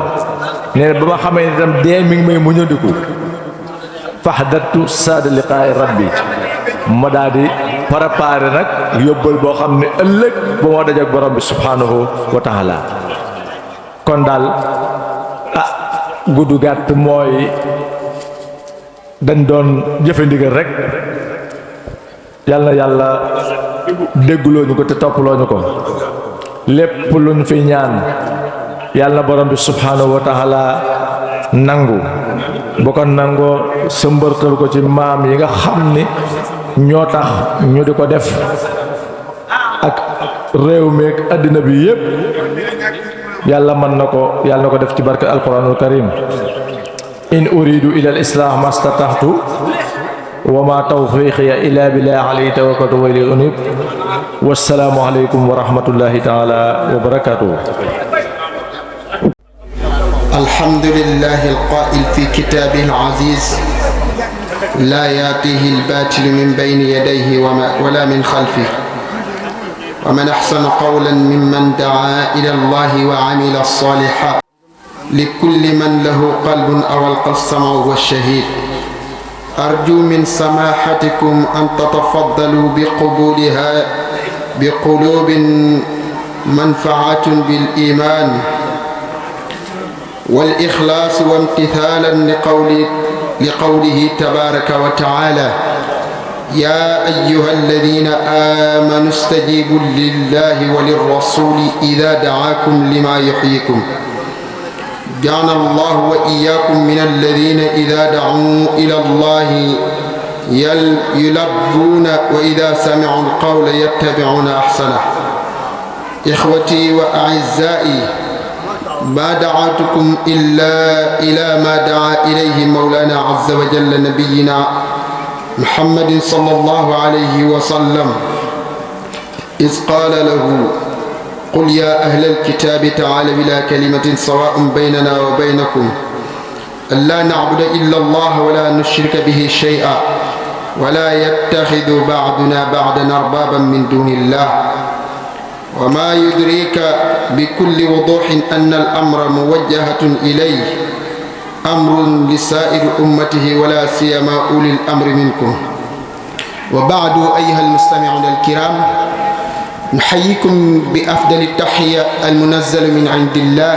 nee na ba ma xamee ne itam dee mi ngi may muñandiku faxdatu saada liqaay rabbi ma daal di préparé nag yóbbal boo xam ne ëllëg ba moo dajak borom bi subhanahu wa taala kon daal gudd gàtt mooy dañ doon jëfe ndigal rek yàlla na yàlla dégguloo ñu ko te toppaloo ñu ko lépp luñ fi ñaan yàlla na borom bi subhanahu wa taala nangu bu ko nangoo sëmbërtal ko ci maam yi nga xam ni ñoo tax ñu di ko def ak réew mi ak àddina bi yépp yàlla mën na ko yàlla na ko def ci barke alquranul karim in uridu ila al islah mastataxtu wa ma tawfiqiya illa billah alayhi tawakkaltu wa ilayhi unib wassalaamu aleykum wa rahmatullahi taala wa barakatuh. الحمد لله القائل في كتابه العزيز لا يأتيه الباطل من بين يديه ولا من خلفه ومن أحسن قولا ممن دعا إلى الله وعمل صالحا لكل من له قلب أو ألقى السمع والشهيد أرجو من سماحتكم أن تتفضلوا بقبولها بقلوب منفعة بالإيمان والإخلاص وامتثالا لقوله تبارك وتعالى يا أيها الذين آمنوا استجيبوا لله وللرسول إذا دعاكم لما يحييكم جعل الله وإياكم من الذين إذا دعوا إلى الله يلبون وإذا سمعوا القول يتبعون أحسنه. إخوتي وأعزائي ما دعوتكم إلا إلى ما دعا إليه مولانا عز وجل نبينا محمد صلى الله عليه وسلم إذ قال له قل يا أهل الكتاب تعالوا إلى كلمة سواء بيننا وبينكم ألا نعبد إلا الله ولا نشرك به شيئا ولا يتخذ بعضنا بعضا أربابا من دون الله وما يدريك بكل وضوح أن الأمر موجهة إليه أمر لسائر أمته ولا سيما أولي الأمر منكم. وبعد أيها المستمعون الكرام نحييكم بأفضل التحية المنزل من عند الله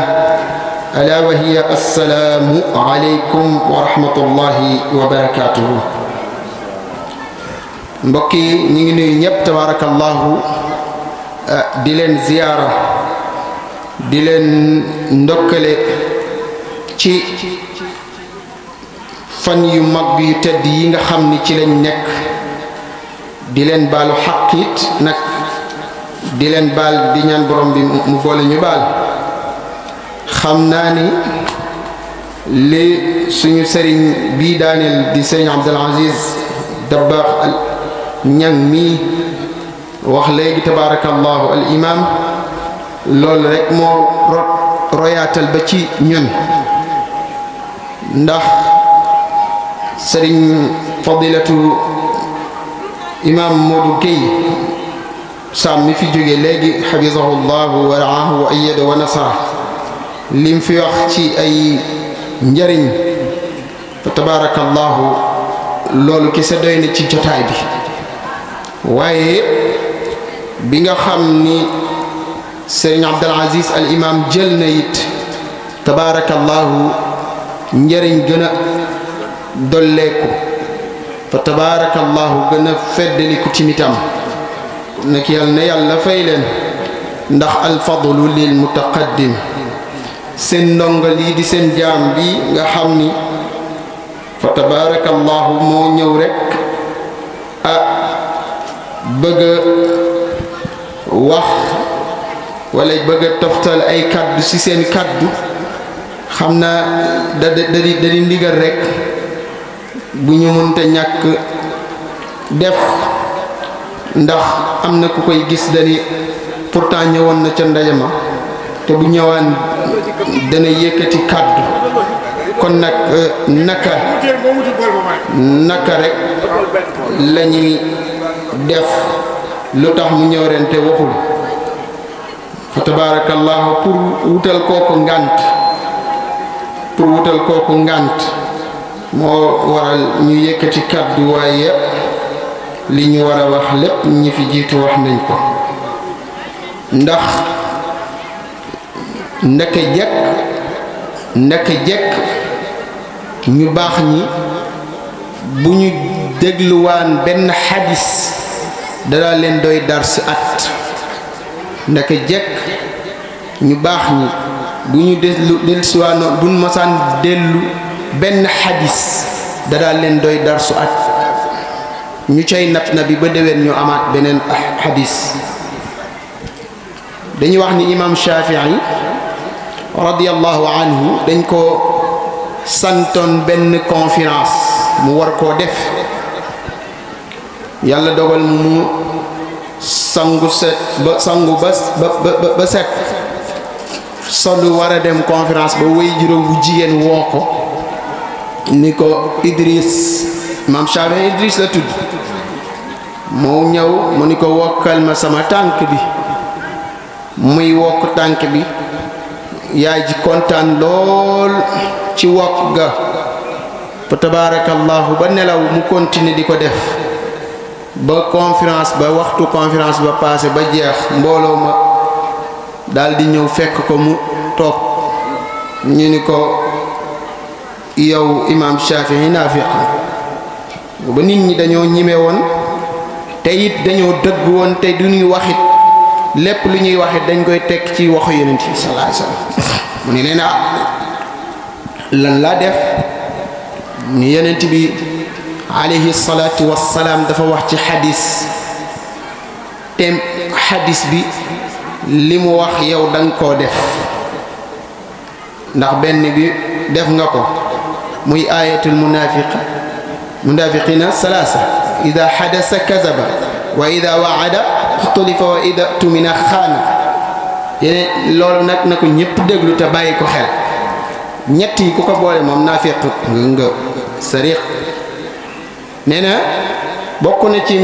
ألا وهي السلام عليكم ورحمة الله وبركاته. mbokki ñi ngi nuyu ñëpp tabarakallahu di leen ziyaara di leen ndokkale ci fan yu mag yu tedd yi nga xam ni ci lañ nekk di leen baalu xaq it nag di leen baal di ñaan borom bi mu boole ñu baal. xam naa ni li suñu sëriñ bii daaneel di sëriñ Abdul Aziz Dabakh ñang mii wax léegi tabarakallahu al imam loolu rek moo royaatal ba ci ñun ndax sëriñ fadilatu imam Modou Gueye Sam mi fi jóge léegi xafizahu llahu wa raahu wa ayyada wa nasara lim fi wax ci ay njariñ fa tabarakallahu loolu kese doy na ci jotaay bi waaye bi nga xam ni sëriñ Abdul Aziz al imam jël na it tabarakallahu njariñ gën a dolleeku fa tabarakallahu gën a feddaliku timitam nag yàlla na yàlla fay leen ndax alfadlu lil mutaqaddim seen ndongal yi di seen jaam bi nga xam ni fa tabarakallahu moo ñëw rek bëgg a wax wala bëgg a toftal ay kaddu ci seen kaddu xam naa da di ndigal rek bu ñu mënta ñàkk def ndax am na ku koy gis dani pourtant ñëwoon na ca ndaje ma te bu ñëwaan dana yëkkati kaddu kon nag naka rek lañuy def lu tax mu ñëw ren te waxul fa tabarakallahu pour wutal kooku ngànt moo waral ñu yëkkati kaddu waaye li ñu war a wax lépp ñi fi jiitu wax nañ ko ndax ndaka jekk ñu baax ñi bu ñu dégluwaan benn xadis dana leen doy dar si at ndaka jekk ñu baax ñi bu ñu dellusiwaanoon bu ñu mosaan dellu benn xadis dana leen doy dar su at ñu cay nat na bi ba déwén ñu amaat beneen xadis dañuy wax ni imam Shafii radiyallahu anhu dañ ko santoon benn conférence mu war koo def yàlla dogal mu sangu ba set solu war a dem conférence ba wéy juróom bu jigéen woo ko ni ko Idriss maam Chafe Idriss la tudd moo ñëw mu ni ko wokkal ma sama tànk bi muy wokk tànk bi yaay ji kontaan lool ci wokk ga fa tabarakallahu ba nelaw mu continuer di ko def ba conférence ba waxtu conférence ba passé ba jeex mbooloo ma daal di ñëw fekk ko mu toog ñu ni ko yow imam Shafii naafiq ba nit ñi dañoo ñime woon te it dañoo dëgg woon te du ñuy waxit lépp lu ñuy waxit dañ koy teg ci waxu yonent bi sallallahu alayhi wasallam mu ni leen lan laa def ni yonent bi alayhi salaatu wassalaam dafa wax ci xadis te xadis bi li mu wax yow danga koo def ndax benn bi def nga ko muy ayatul munafiqina salaasa ida xadasa kazaba wa ida waada xutulifa wa ida tumina xaana yeneen loolu nag na ko ñëpp déglu te bàyyi ko xel ñett yi ku ko boole moom naafiq nga sariq nee na bokk na ci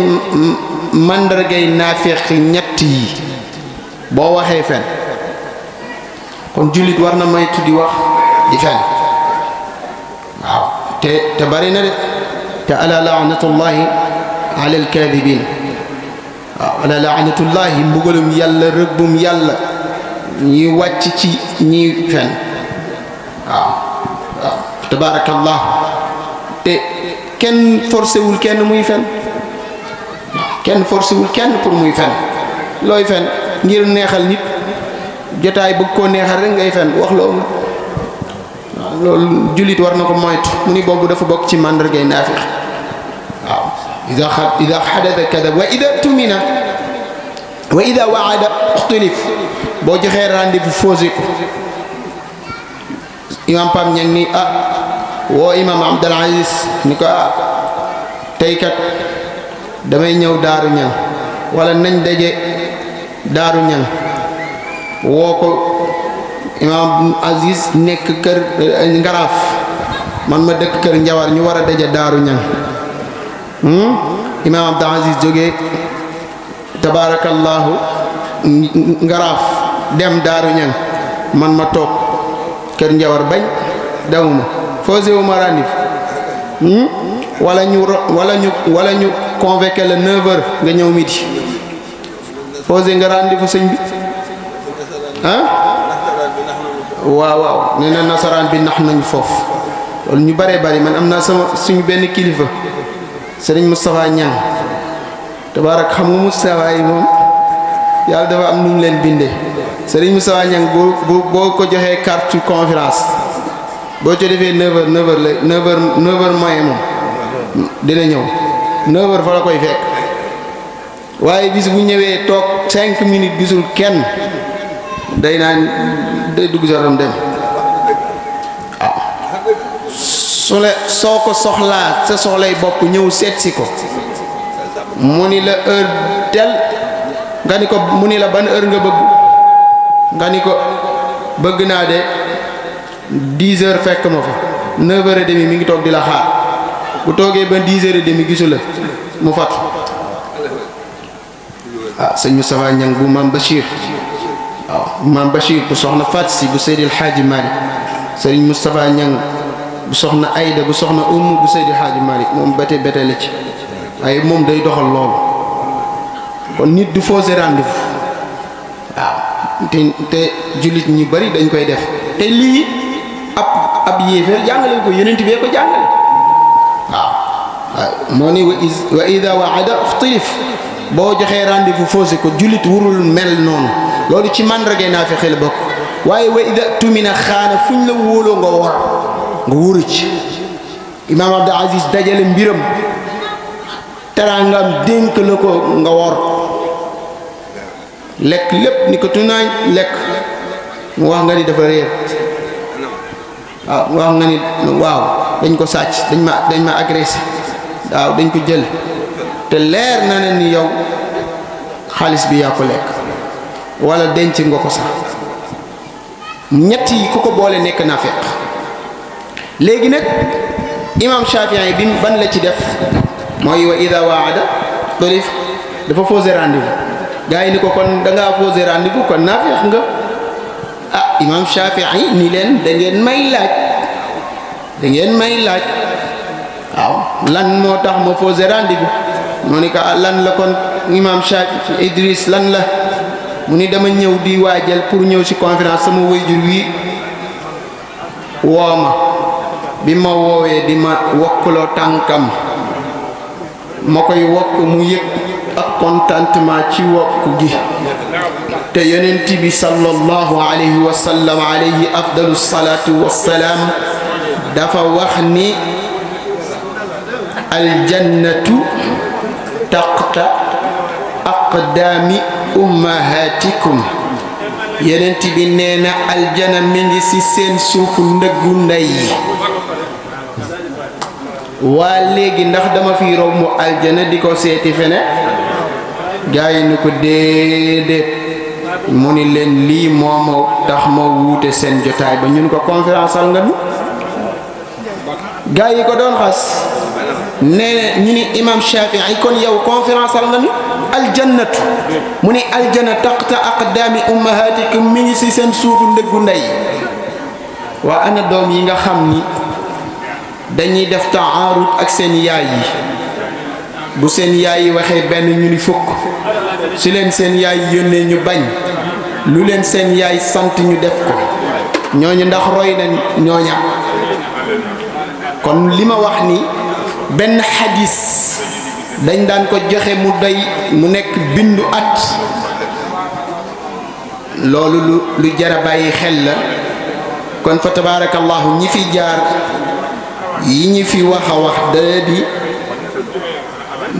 màndargay naafiq ñett yi boo waxee fen kon jullit war na moytu di wax di fen waaw te bari na de te ala laanatullahi ala alkaadibin waaw ala laanatullahi mbugalum yàlla rëbbum yàlla ñi wàcc ci ñi fen waaw waaw tabarakallah te kenn forcé wul kenn muy fen kenn forcé wul kenn pour muy fen looy fen ngir neexal nit jotaay bëgg koo neexal rek ngay fen wax loo amul waaw loolu jullit war na ko moytu mu ni boobu dafa bokk ci màndargay naafiq waaw ida xadada kadab wa ida tumina wa ida waada uxtilif boo joxee rendez-vous fausé ko imam Pam ñang ni woo imam Abdul Aziz ni ko tey kat damay ñëw daaru ñang wala nañ daje daaru ñang woo ko imam Aziz nekk kër Ngaraaf man ma dëkk kër Njawar ñu war a daje daaru ñang imam Abdul Aziz jógee tabarakallahu Ngaraaf dem daaru ñang man ma toog kër Njawar bañ dawuma fausé wu ma rendez-vous wala ñu convoqué le 9h nga ñëw midi fausé nga rendez-vous sëñ bi waaw nee na nasaraan bi nax nañu foofu loolu ñu bëree bëri man am naa suñu benn kilifa sëriñ Moustapha Niang tabaarak xam nga Moustapha yi moom yàlla dafa am nu mu leen bindee sëriñ Moustapha Niang boo ko joxee carte conférence boo ci defee 9h moyen moom dina ñëw 9h fa la koy fekk waaye bis bu ñëwee toog 5 minutes gisul kenn day dugg sa ram dem waaw soo ko soxlaa sa soxlay bopp ñëw seet si ko mu ni la heure tel nga ni ko mu ni la ban heure nga bëgg nga ni ko bëgg naa de 10h fekk ma fa 9h30 mi ngi toog di la xaar bu toogee ba 10h30 gisu la mu fat sëñ Moustapha Niang bu maam Bachir waaw maam Bachir bu soxna Fatou si bu Seydil Hadji Malick sëriñ Moustapha Niang bu soxna Aïda bu soxna Umm bu Seydil Hadji Malick moom bete la ci waaye moom day doxal loolu kon nit du fausser rendez-vous waaw te jullit ñu bari dañ koy def te lii ab yéeféer jàngale ko yonent bi ko jàngale waaw moo ni wa ida waada uxtilif boo joxee rendez-vous fausé ko jullit wurul mel noonu loolu ci màndargay naafiq la bokk waaye wa ida tumina xaana fuñ la wóoloo nga wor nga wóoru ci imaam Abdul Aziz dajale mbiram teraangam dénk la ko nga wor lekk lépp ni ko tunaañ lekk mu wax nga ni dafa réer waaw wax nga ni waaw dañ ko sàcc dañ ma agressé waaw dañ ko jël te leer na ne ni yow xaalis bi yaa ko lekk wala denc nga ko sax ñett yi ku ko boole nekk naafeq léegi nag imam Shafi'i bi ban la ci def mooy wa ida waada dolif dafa fausé rendez-vous gars yi ni ko kon da ngaa fausé rendez-vous kon naafeq nga ah imam Shafi'i ni leen da ngeen may laaj waaw lan moo tax ma fausé rendez-vous mu ni ko lan la kon imam Shafi'i Idriss lan la mu ni dama ñëw di waajal pour ñëw ci conférence sama waajur wi woo ma bi ma woowee di ma wokkuloo tànkam ma koy wokk mu yëg ak contentement ci wokk gi te yonent bi sallallahu alayhi wa sallam alayhi afdalu salaatu wassalaam dafa wax ni aljannatu taqta aqdaami ummahatikum yonent bi nee na aljana mi ngi ci seen suufu ndëggu ndey yi waa léegi ndax dama fi romb aljana di ko seeti fene gaa yi ni ko déedéet mu ni leen lii moo ma tax ma wuute seen jotaay ba ñun ko conférence al nga nu gaa yi ko doon xas nee ñu ni imam Shafi'i kon yow conférence al nga ni aljannatu mu ni aljana taqta aqdaami ummahatikum mi ngi ci seen suufu ndëggu ndey waa ana doom yi nga xam ni dañuy def taarud ak seen yaay yi bu seen yaay yi waxee benn ñu ni fukk su leen seen yaay yónnee ñu bañ lu leen seen yaay sant ñu def ko ñooñu ndax roy na ñooña kon li ma wax ni benn xadis dañ daan ko joxe mu doy mu nekk bindu at loolu lu jara bàyyi xel la kon fa tabarakallahu ñi fi jaar yi ñi fi wax a wax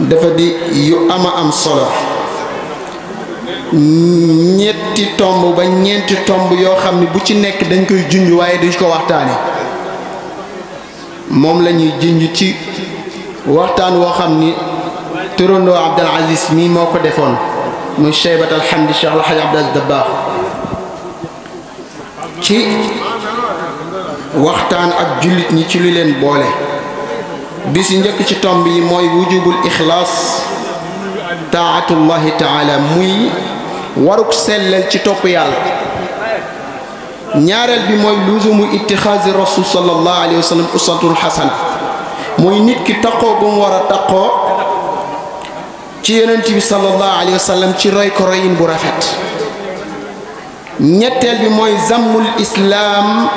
dafa di yu ama am solo ñetti tomb ba ñeenti tomb yoo xam ne bu ci nekk dañ koy junj waaye duñ ko waxtaane moom la ñuy junj ci waxtaan woo xam ni turandoo Abdul Aziz mii moo ko defoon muy Cheybat alhamdi Cheikh El Hadj Abdul Aziz Dabakh ci waxtaan ak jullit ñi ci lu leen boole bi si njëkk ci tomb yi mooy wujubul ixlaas taatullahi taala muy waruk sellal ci topp yàlla ñaareel bi mooy luzumu ittixaasi rasul sallallahu alayhi wa sallam uswatul xasana mooy nit ki taqoo bu mu war a taqoo ci yonent bi sallallahu alayhi wa sallam ci roy ko royin bu rafet ñetteel bi mooy zammul islaam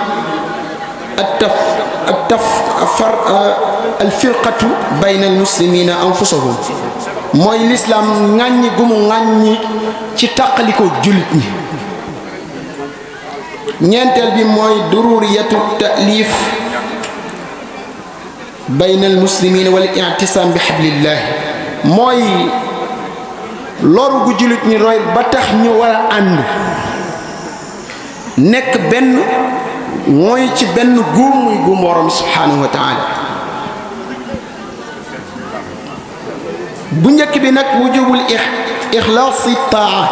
alfirqatu bayna almuslimina anfusahum mooy lislaam ŋàññi gu mu ŋàññi ci tàqaliko jullit ñi ñeenteel bi mooy dururiyatu ta'lif bayna almuslimina wal i'tisam bi hablillah mooy loru gu jullit ñi roy ba tax ñu war a ànd nekk benn mooy ci benn guum muy guum borom subhanahu wa taala bu njëkk bi nag wujubul ixlaasi taa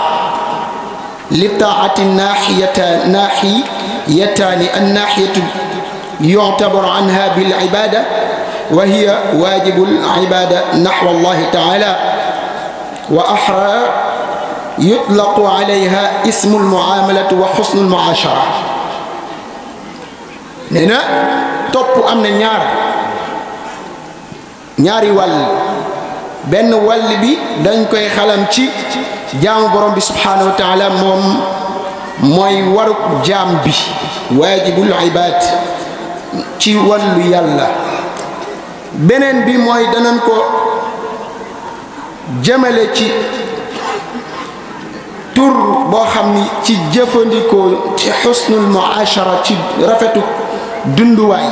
li taati naaxiyataani an naaxiyatu yuctabar anha bil ibada wa hiya waajibul ibada naxwa allahi taala wa axra yutlaqu alayha ismul muamalatu wa xusnul muashara nee na topp am na ñaari wàll benn wàll bi dañ koy xalam ci jaamu borom bi subhanahu wa taala moom mooy waruk jaam bi waajibul ibaad ci wàllu yàlla beneen bi mooy danañ ko jëmale ci tur boo xam ni ci jëfandikoo ci xusnul muashara ci rafetu dunduwaay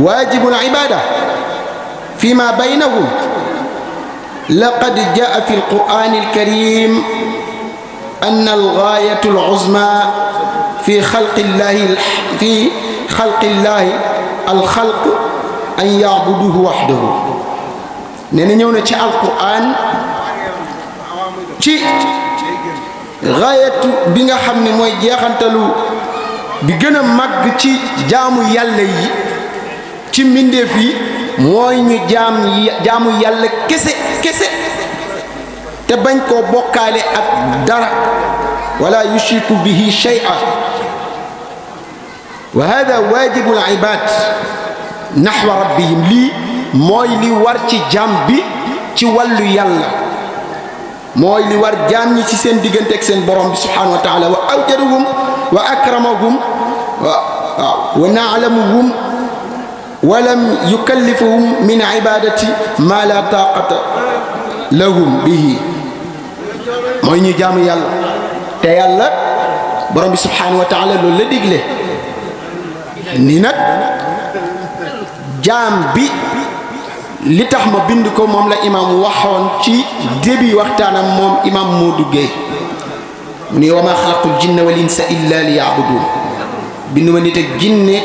waajibul ibaada fi ma baynahum laqad jaa fi alqur'ani alkarim أن الغاية العظمى في خلق الله الخلق أن يعبدوه وحده. nee na ñëw na ci alquran ci gaayatu bi nga xam ne mooy jeexantalu bi gën a màgg ci jaamu yàlla yi ci mbindeef yi mooy ñu jaamu yàlla kese te bañ koo bokkaale ak dara wala yushriku bihi shay'an wa hada wajibu al-ibad nahwa rabbihim lii mooy li war ci jaam bi ci wàllu yàlla mooy li war jaam ñi ci seen diggante ak seen borom bi subhanahu wa taala wa awjaduhum wa akramahum wa na'lamuhum wa lam yukallifuhum min ibadati ma la taqata lahum bihi mooy ñu jaamu yàlla te yàlla borom bi subhanahu wa taala loolu la digle ni nag jaam bi li tax ma bind ko moom la imaam waxoon ci début waxtaanam moom imaam moo duggee mu ne wa ma xalaqtul jinna wal insa illa li yaabudun bind ma nit ak jinne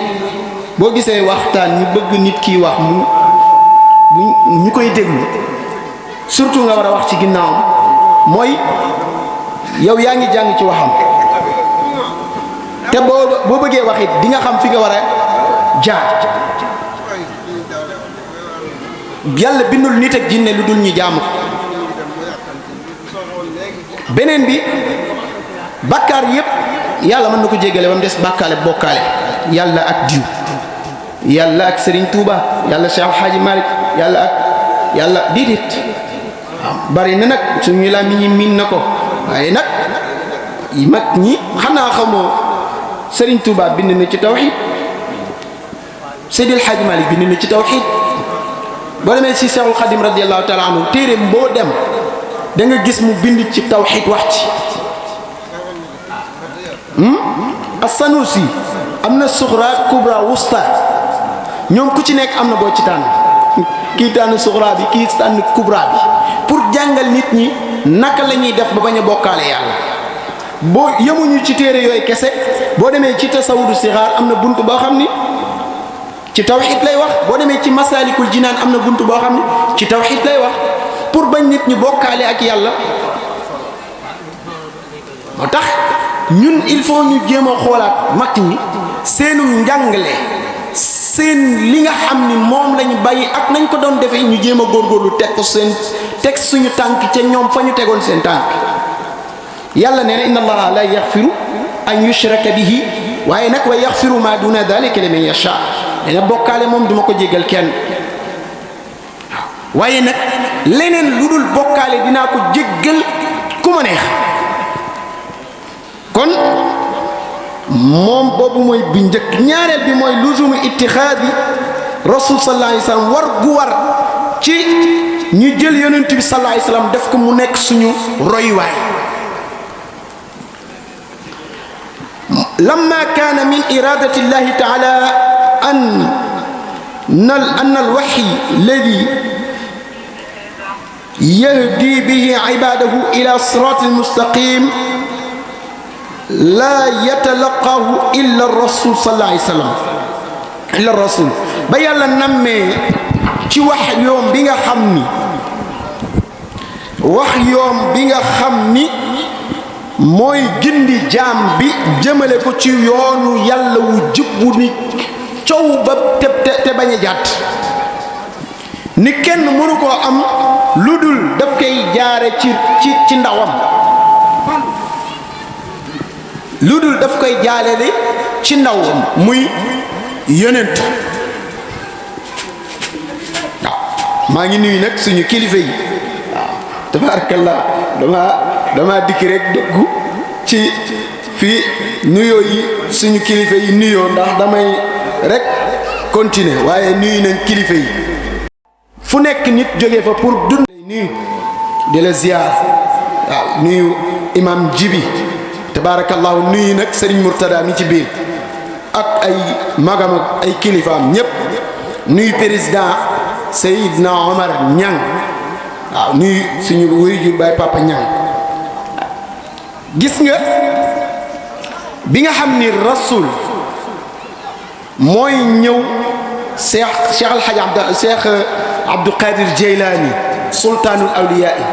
boo gisee waxtaan ñu bëgg nit kiy wax ñu koy déglu surtout nga war a wax ci ginnaawam mooy yow yaa ngi jàng ci waxam te boo bëggee wax it di nga xam fi nga war a jaar yàlla bindul nit ak jinne lu dul ñu jaamu beneen bi bàkkaar yépp yàlla mën na ko jéggale ba mu des bàkkaale bokkaale yàlla ak diw yàlla ak Serigne Touba yàlla Cheikh El Hadji Malick yàlla diidit bari na nag suñu la mi ñi miin na ko waaye nag mag ñi xanaa xamoo Serigne Touba bind na ci tawhid Seydi El Hadji Malick bind na ci tawhid boo demee ci Cheikhul Khadim radiyallahu taala anhu téere boo dem da nga gis mu bind ci tawhid wax ci as-Sanusi am na suxra kubra wusta ñoom ku ci nekk am na boo ci tànn kii tànn suxra bi kii tànn kubra bi pour jàngal nit ñi naka la ñuy def ba bañ a bokkaale yàlla boo yemuñu ci téere yooyu kese boo demee ci tasawudu sixaar am na bunt boo xam ni ci tawhid lay wax boo demee ci masalikul jinaan am na bunt boo xam ni ci tawhid lay wax pour bañ nit ñi bokkaale ak yàlla moo tax ñun il faut ñu jéem a xoolaat mag ñi seenum njàngale seen li nga xam ni moom lañu bàyyi ak nañ ko doon defee ñu jéem a góorgóorlu teg suñu tànk ca ñoom fa ñu tegoon seen tànk yàlla nee na inna allaha la yaxfiru an yushraka bihi waaye nag wa yaxfiru ma duna dalika liman yasha nee na bokkaale moom duma ko jéggal kenn waaye nag leneen lu dul bokkaale dinaa ko jéggal ku ma neex kon moom boobu mooy bi njëkk ñaareel bi mooy luzumu ittixaadi rasul sallallahu alayhi wa sallam war gu war ci ñu jël yonent bi sallallahu alayhi wa sallam def ko mu nekk suñu royuwaay lamma kaana min iradati llahi taala an alwaxyi alladi yahdi bihi ibadahu ila sirati almustaqim la yatalaqaahu illa rasul sallallahu alayhi wa sallam illa rasul ba yàlla nammee ci wax yoom bi nga xam ni mooy gindi jaam bi jëmale ko ci yoonu yàlla wu jubbu ni coow ba te bañ a jàtt ni kenn mënu koo am lu dul daf koy jaare ci ndawam lu dul daf koy jaalele ci ndawam muy yonent waaw maa ngi nuyu nag suñu kilifa yi waaw tabarakallah dama dikk rek dugg ci fii nuyoo yi suñu kilifa yi nuyoo ndax damay rek continuer waaye nuyu nañ kilifa yi fu nekk nit jóge fa pour dund nuyu di la ziar waaw nuyu imam jibi tabarakallahu nuyu nag Serigne Mourtada mi ci biir ak ay magam ak ay kilifaam ñépp nuyu président Seydina Omar Niang waaw nuyu suñu wéyjur baay Papa Niang gis nga bi nga xam ni rasul mooy ñëw Cheikh Abdul Qadir Jeylaani sultaanul awliyaa yi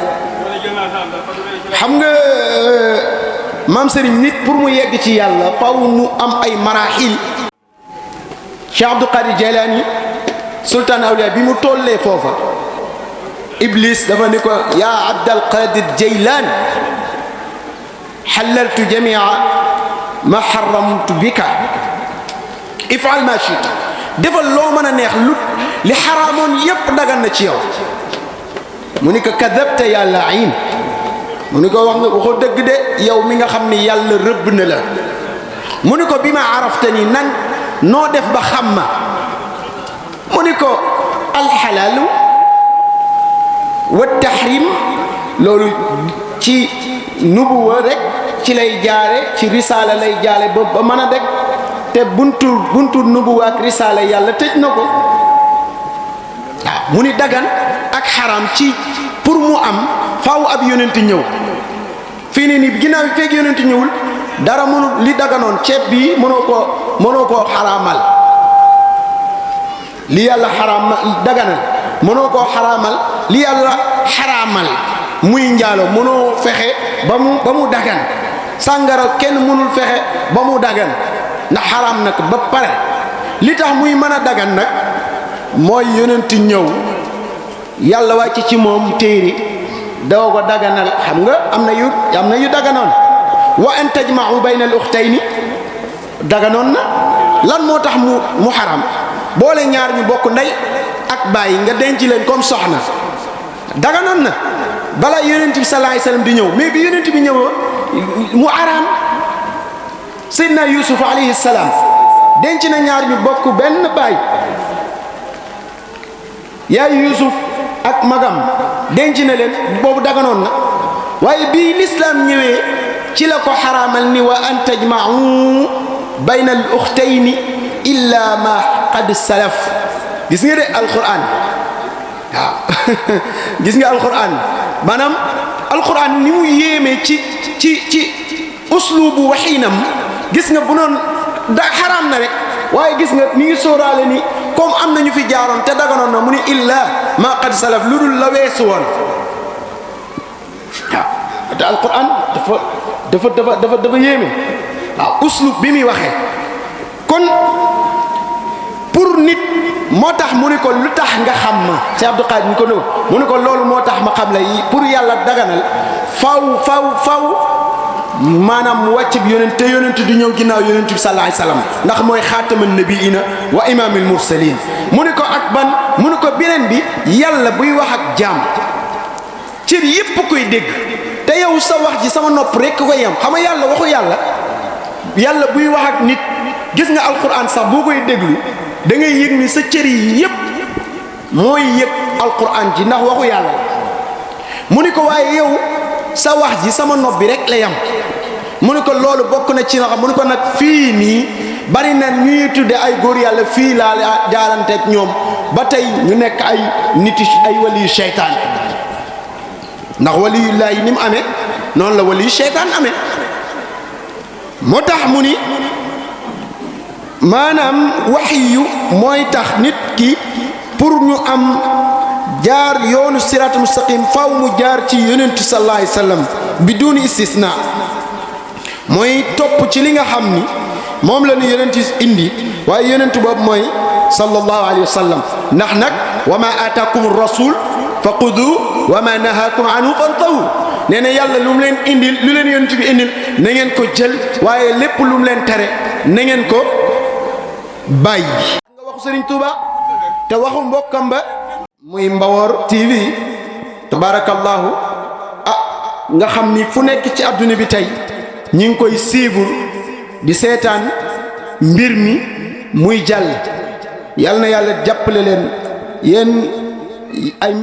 xam nga maam Serigne nit pour mu yegg ci yàlla faw mu am ay maraaxil. Cheikh Abdul Qadir Jeylaani sultaanul awliyaa bi mu tollee foofa Iblis dafa ni ko yaa Abdul Qadir Jeylaani xalaltu jamia ma xaramtu bika ifal ma chita defal loo mën a neex lu li xaraamoon yépp dagan na ci yow. mu ni ko kadabta ya lain, mu ni ko wax nga waxoo dëgg de yow mi nga xam ni yàlla rëbb na la. mu ni ko bi ma arafta ni nan noo def ba xam ma. mu ni ko alxalaalu wa tahrim loolu ci nubuwa rek ci lay jaare ci risaala lay jaare ba mën a deg te buntu nubuwa ak risaala yàlla tëj na ko. waaw mu ni dagan ak xaram ci pour mu am faaw ab yonent ñëw. fii nii nii ginnaaw fekk yonent ñëwul dara mënu li daganoon ceeb bi mënoo koo xaraamal li yàlla xaraamal daganal mënoo koo xaraamal li yàlla xaraamal muy njaalo mënoo fexe ba mu dagan. sàngara kenn mënul fexe ba mu dagan ndax xaraam nag ba pare li tax muy mën a dagan nag mooy yonent ñëw yàlla wàcc ci moom téere doo ko daganal. xam nga am na yu daganoon wa an tajma'u bayna al ukhtayni daganoon na. lan moo tax mu xaram boole ñaar ñu bokk ndey ak bàyyi nga denc leen comme soxna daganoon na balaa yonent bi sallallahu alayhi wasallam di ñëw. mais bi yonent bi ñëwoon mu araam. Seydina Yusuf alayhi salaam denc na ñaar ñu bokk benn baay. yaay Yusuf ak magam denc na leen boobu daganoon na. waaye bii lislaam ñëwee ci la ko xaraamal ni wa an tajma'u bayna al ukhtayni illa ma qad salaf. gis nga de alquran waaw gis nga alquran maanaam alquran ni mu yéemee ci uslubu waxiinam. gis nga bu noon da xaraam na rek waaye gis nga mi ngi sóoraale ni comme am na ñu fi jaaroon te daganoon na mu ni illa ma qad salaf lu dul la weesu woon. waaw te alquran dafa yéeme. waaw uslub bi muy waxee kon pour nit moo tax mu ni ko lu tax nga xam ma Cheikh Abdou Qadir mu ni ko loolu moo tax ma xam la yi pour yàlla daganal faw maanaam mu wàcc bi yonent te yonent du ñëw ginnaaw yonent bi sallallahu alayhi wasallam ndax mooy xaataman nabiina wa imaamil mursalin. mu ni ko ak ban mu ni ko beneen bi yàlla buy wax ak jaam cër yépp koy dégg te yow sa wax ji sama nopp rek ko yem. xam nga yàlla waxu yàlla buy wax ak nit gis nga alquran sax boo koy déglu da ngay yëg ni sa cër yi yépp mooy yëg alquran ji ndax waxu yàlla. mu ni ko waaye yow sa wax ji sama nopp bi rek la yem. mu ni ko loolu bokk na ci na xam mu ni ko nag fii nii bari na ñuy tudde ay góor yàlla fii laa jaaranteeg ñoom ba tey ñu nekk ay niti ay waliyu seytaan ndax waliyullaahi ni mu amee noonu la waliyu seytaan amee. moo tax mu ni maanaam waxiyu mooy tax nit ki pour ñu am jaar yoonu siraatul mustaqim faw mu jaar ci yonent sallallahu alayhi wasallam biduni istisna mooy topp ci li nga xam ni moom la ñu yonent indi waaye yonent boobu mooy sallallahu alayhi wasallam. ndax nag wa ma ataakum rasul fa xudu wa ma nahaakum anhu fantahu. nee na yàlla lu mu leen indil lu leen yonent bi indil na ngeen ko jël waaye lépp lu mu leen tere na ngeen ko bàyyi. nga waxu Serigne Touba te waxu mbokkam ba muy Mbawor TV tabarakallahu nga xam ni fu nekk ci adduna bi tey ñi ngi koy suivre di seetaan mbir mi muy jàll. yal na yàlla jàppale leen yéen ay